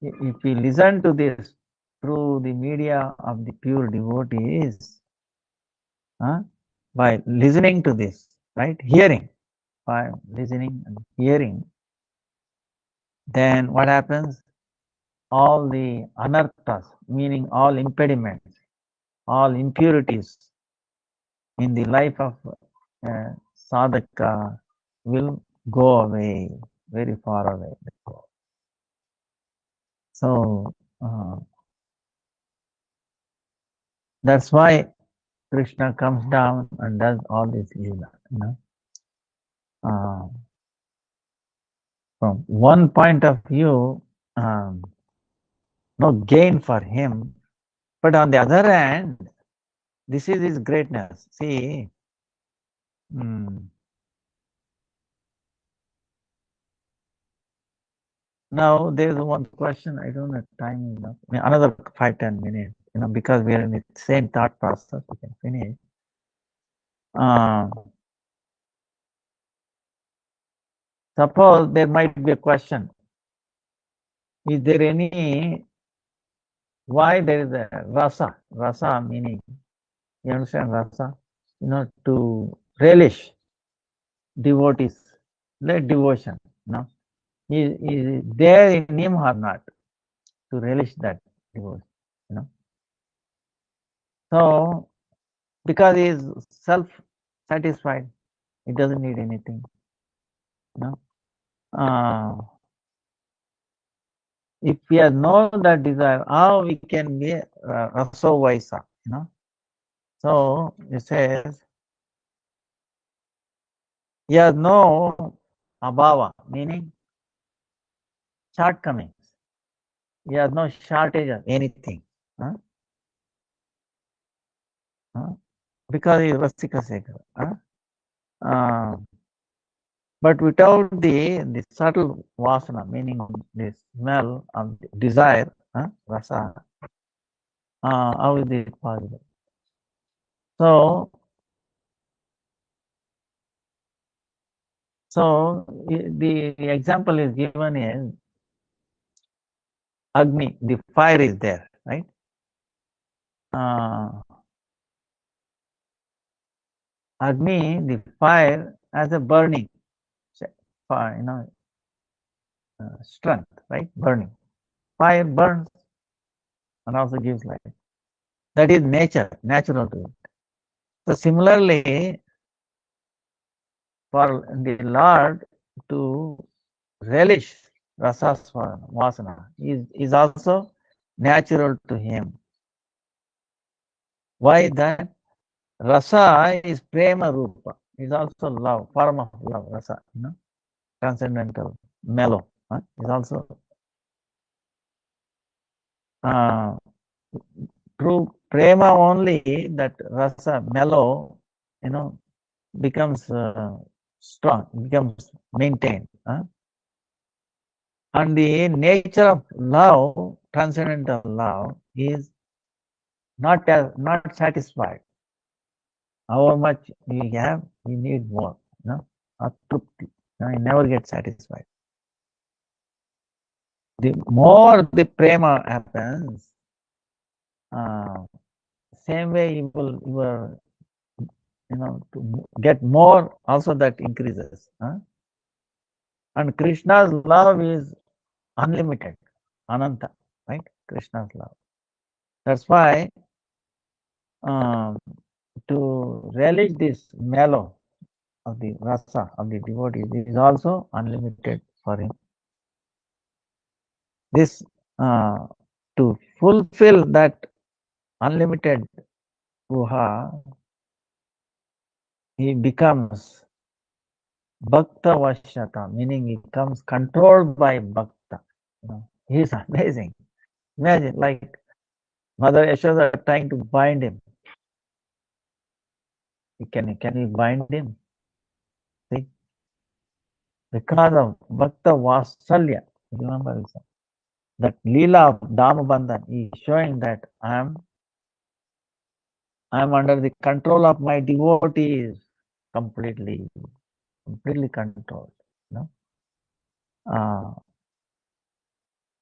if we listen to this through the media of the pure devotees, by listening to this, right, hearing, by listening and hearing, then what happens? All the anarthas, meaning all impediments, all impurities in the life of sadhaka will go away, very far away. So that's why Krishna comes down and does all this lila. From one point of view, no gain for him, but on the other hand, this is his greatness. See, now there is one question. I don't have time enough. Another 5-10 minutes. Because we are in the same thought process, we can finish. Suppose there might be a question. Is there any, why there is a rasa? Rasa meaning, you understand rasa? To relish devotees, let devotion. Is there in him or not to relish that devotion? So, because he is self-satisfied, he doesn't need anything. If we have no that desire, how we can be raso vaisa, So it says, he has no abhava, meaning shortcomings. He has no shortage of anything. Because he is Rasika Sekara. But without the subtle vasana, meaning the smell of the desire, rasa, how is it possible? So the example is given is Agni, the fire is there, right? Agni, the fire, has a burning strength, right? Burning. Fire burns and also gives life. That is nature, natural to it. So similarly, for the Lord to relish rasasvasana is also natural to him. Why that? Rasa is prema rupa, is also love, form of love, rasa, transcendental, mellow, is also through prema only that rasa, mellow, becomes strong, becomes maintained. And the nature of love, transcendental love, is not satisfied. However much we have, we need more. Atrupti. I never get satisfied. The more the prema happens, same way you will to get more, also that increases. And Krishna's love is unlimited, ananta, right? Krishna's love. That's why to relish this mellow of the rasa of the devotee is also unlimited for him. This to fulfill that unlimited puha, he becomes bhakta vashyata, meaning he becomes controlled by bhakta. He is amazing. Imagine, like Mother Yashoda trying to bind him. Can you bind him? See? Because of bhakta vasalya. Remember this? That Leela of Damabandhan is showing that I am under the control of my devotees completely controlled.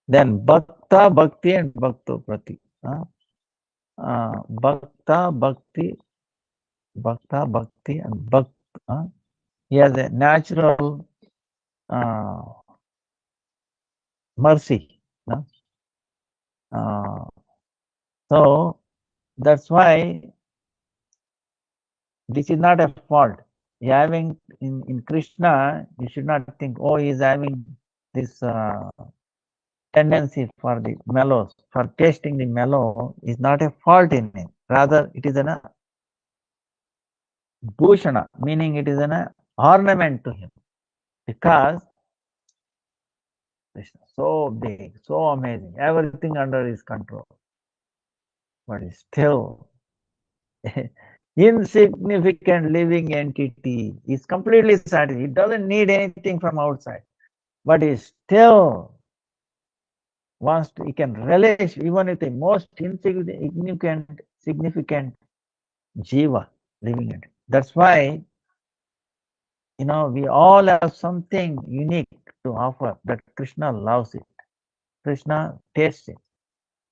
Then bhakta, bhakti and bhakto prati. Bhakta, bhakti and bhakta. He has a natural mercy. So that's why this is not a fault. Having in Krishna, you should not think, oh, he is having this tendency for the mellows, for tasting the mellow is not a fault in him. Rather, it is an bhushana, meaning it is an ornament to him. Because Krishna is so big, so amazing, everything under his control. But still insignificant living entity is completely satisfied. He doesn't need anything from outside. But he still wants to, he can relish even with the most significant jiva living in it. That's why, we all have something unique to offer that Krishna loves it. Krishna tastes it.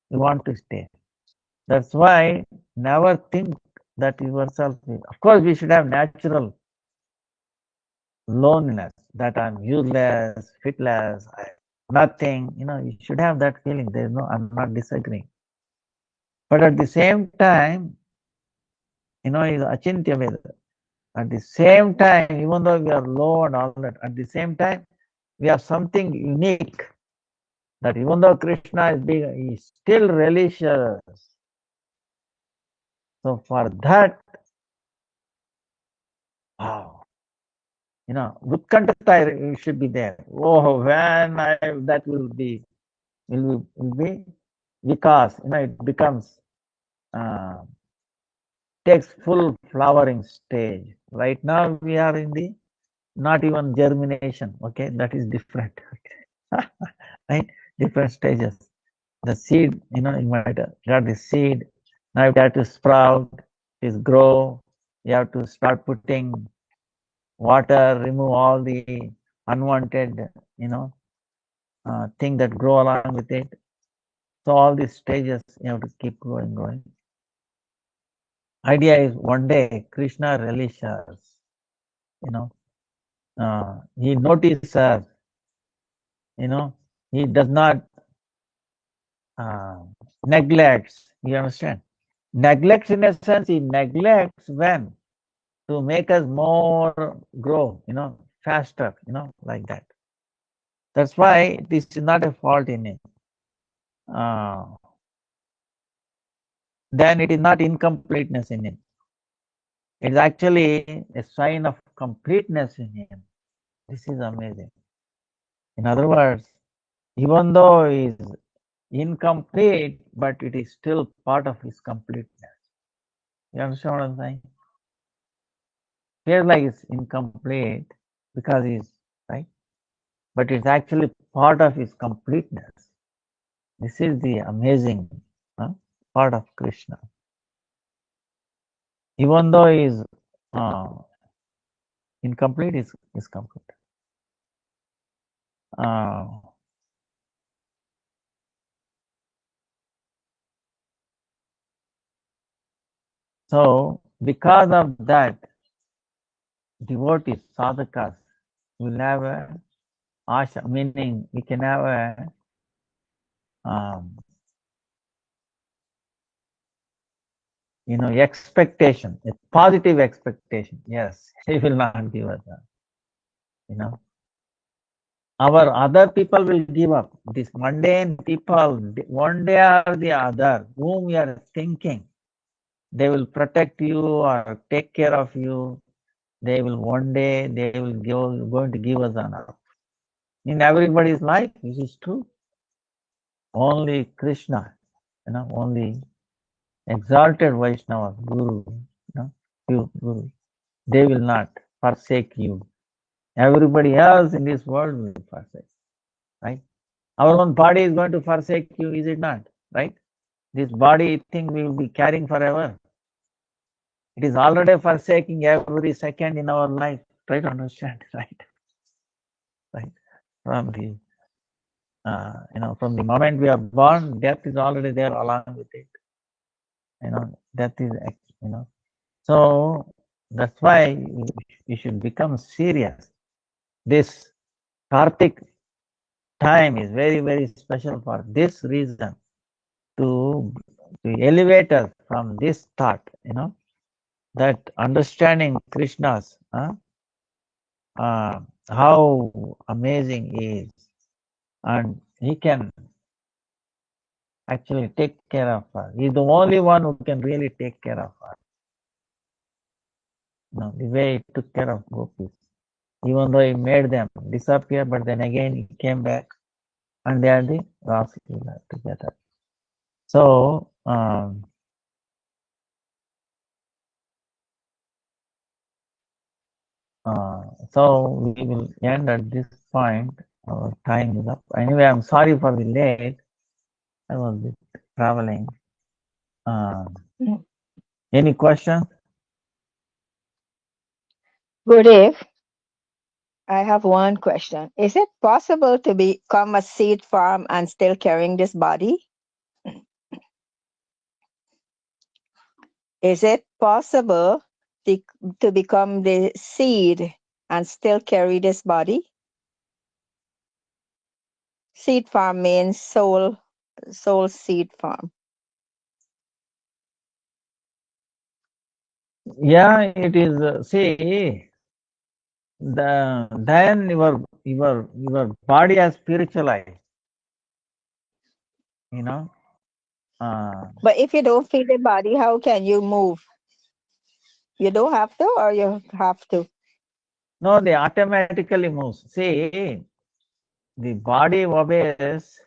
You want to taste. That's why never think that yourself, of course, we should have natural loneliness, that I'm useless, fitless, nothing. You should have that feeling. I'm not disagreeing. But at the same time, is achintya veda. At the same time, even though we are low and all that, at the same time, we have something unique. That even though Krishna is big, he is still religious. So for that, wow, Utkantata should be there. Oh, when that will be because it becomes takes full flowering stage. Right now we are in the not even germination. Okay, that is different. Right, different stages. The seed, you might have got the seed. Now you have to sprout, is grow. You have to start putting water, remove all the unwanted, thing that grow along with it. So all these stages you have to keep going. Idea is one day Krishna relishes, He notices, he does not neglects. You understand? Neglects in a sense, he neglects when to make us more grow, faster, like that. That's why this is not a fault in him. Then it is not incompleteness in him. It is actually a sign of completeness in him. This is amazing. In other words, even though he is incomplete, but it is still part of his completeness. You understand what I'm saying? Feels like it's incomplete because he's right, but it's actually part of his completeness. This is the amazing part of Krishna. Even though he is incomplete, is complete. So because of that, devotees, sadhakas, will have a asha, meaning we can have a expectation, a positive expectation. Yes, he will not give us that. Our other people will give up. These mundane people, one day or the other, whom we are thinking, they will protect you or take care of you. They will one day, they will going to give us honor. In everybody's life, this is true. Only Krishna, only exalted Vaishnava, Guru, pure Guru, they will not forsake you. Everybody else in this world will forsake, right? Our own body is going to forsake you, is it not? Right? This body thing we will be carrying forever. It is already forsaking every second in our life. Try to understand, right? Right. From the from the moment we are born, death is already there along with it. Death is So that's why you should become serious. This Kartik time is very, very special for this reason, to elevate us from this thought, that understanding Krishna's, how amazing he is, and he can actually take care of us. He's the only one who can really take care of us. The way he took care of gopis, even though he made them disappear, but then again he came back, and they are the Rasa Leela together. So, so we will end at this point. Our time is up. Anyway, I'm sorry for the late. I was traveling. Any questions? Gurudev, I have one question. Is it possible to become a seed farm and still carrying this body? Is it possible to become the seed and still carry this body? Seed farm means soul seed farm. Yeah, it is. See, then your body has spiritualized. But if you don't feel the body, how can you move? You don't have to, or you have to? No, they automatically moves. See, the body obeys.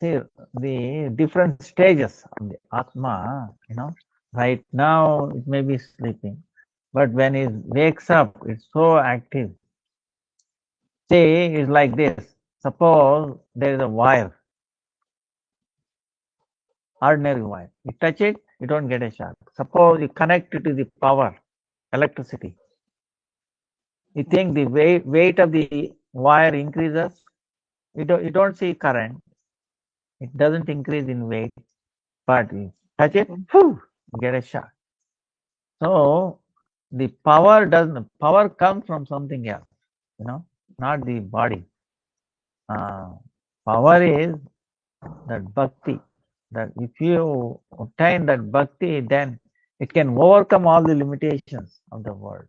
See, the different stages of the Atma, right now it may be sleeping, but when it wakes up, it's so active. See, it's like this. Suppose there is a wire, ordinary wire. You touch it, you don't get a shock. Suppose you connect it to the power, electricity. You think the weight of the wire increases? You don't see current. It doesn't increase in weight, but you touch it, whew, get a shock. So the power comes from something else, not the body. Power is that bhakti. That if you obtain that bhakti, then it can overcome all the limitations of the world.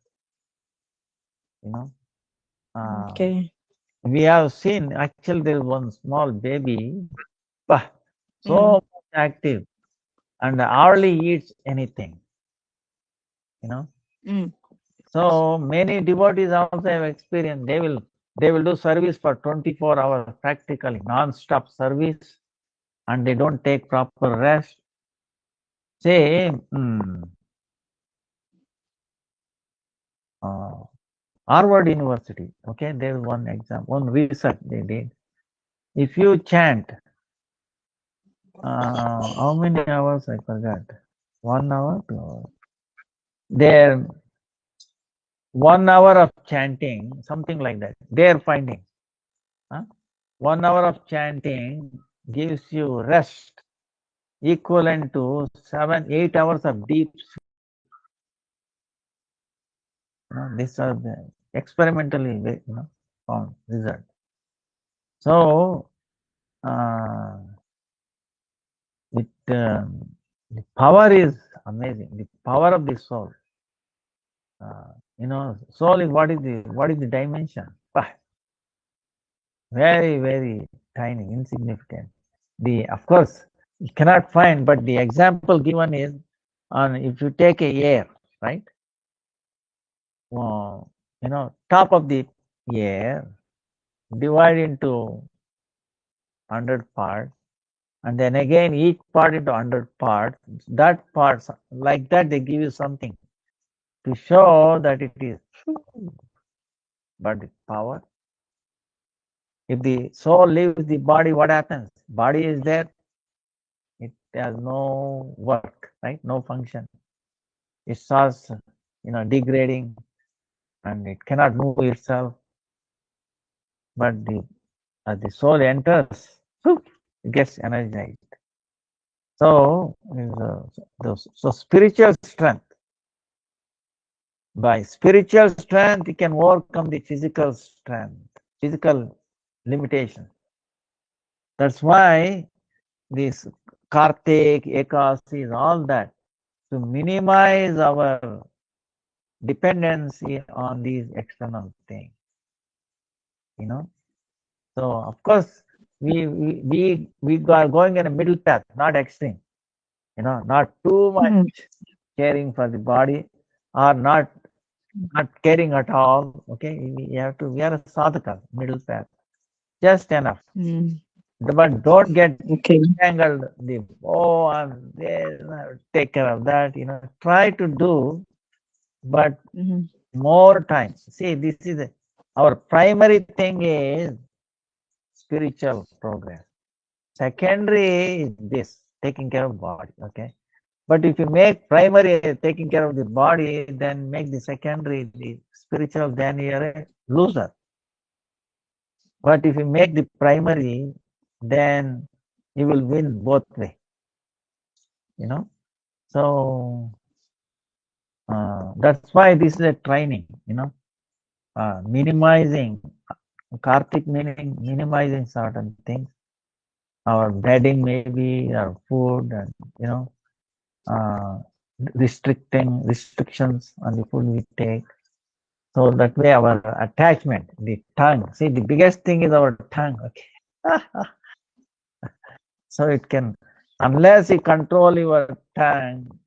Okay. We have seen, actually there is one small baby, so much active and hardly eats anything, Mm. So many devotees also have experienced, they will do service for 24 hours practically, non-stop service, and they don't take proper rest. Say, Harvard University, okay, there is one example, one research they did. If you chant, how many hours I forgot, 1 hour, 2 hours. There, 1 hour of chanting, something like that. They are finding, 1 hour of chanting gives you rest equivalent to 7-8 hours of deep sleep. These are the experimentally found result. So the power is amazing. The power of the soul. Soul is what is the dimension? Very, very tiny, insignificant. Of course, you cannot find, but the example given is on if you take a air, right? Top of the air, divide into 100 parts, and then again each part into 100 parts. That parts like that they give you something to show that it is true. But the power, if the soul leaves the body, what happens? Body is there, it has no work, right? No function. It starts, degrading, and it cannot move itself. But as the soul enters, it gets energized. So, so spiritual strength. By spiritual strength, you can overcome the physical strength, physical limitation. That's why this Kartik, Ekasi, all that, to minimize our dependency on these external things. So of course we are going in a middle path, not extreme. Not too much caring for the body, or not caring at all. Okay, we are a sadhaka, middle path, just enough. But don't get tangled. I'm there, take care of that. Try to do, but more time. See, this is our primary thing is spiritual progress. Secondary is this, taking care of body. Okay. But if you make primary taking care of the body, then make the secondary the spiritual, then you're a loser. But if you make the primary, then you will win both way. So that's why this is a training. Minimizing Kartik, meaning minimizing certain things. Our bedding, maybe our food, and restrictions on the food we take. So that way our attachment, the tongue. See, the biggest thing is our tongue. Okay. So it can, unless you control your tongue,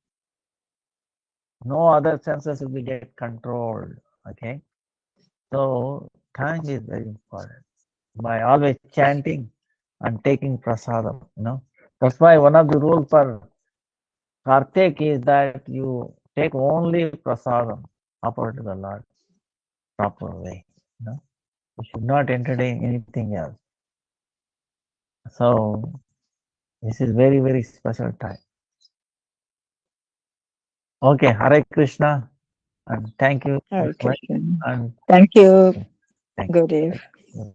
no other senses will be get controlled. Okay. So tongue is very important. By always chanting and taking prasadam, That's why one of the rules for Kartik is that you take only prasadam offered to the Lord proper way. You should not entertain anything else. So this is very, very special time. Okay, Hare Krishna, and thank you. Hare Krishna. And thank you, thank Gurudev. you.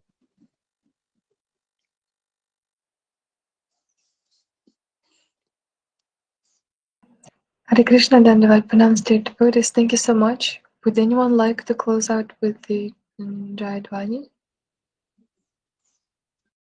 Hare Krishna, Dandavat Pranam, State Buddhist. Thank you so much. Would anyone like to close out with the Jayadvani?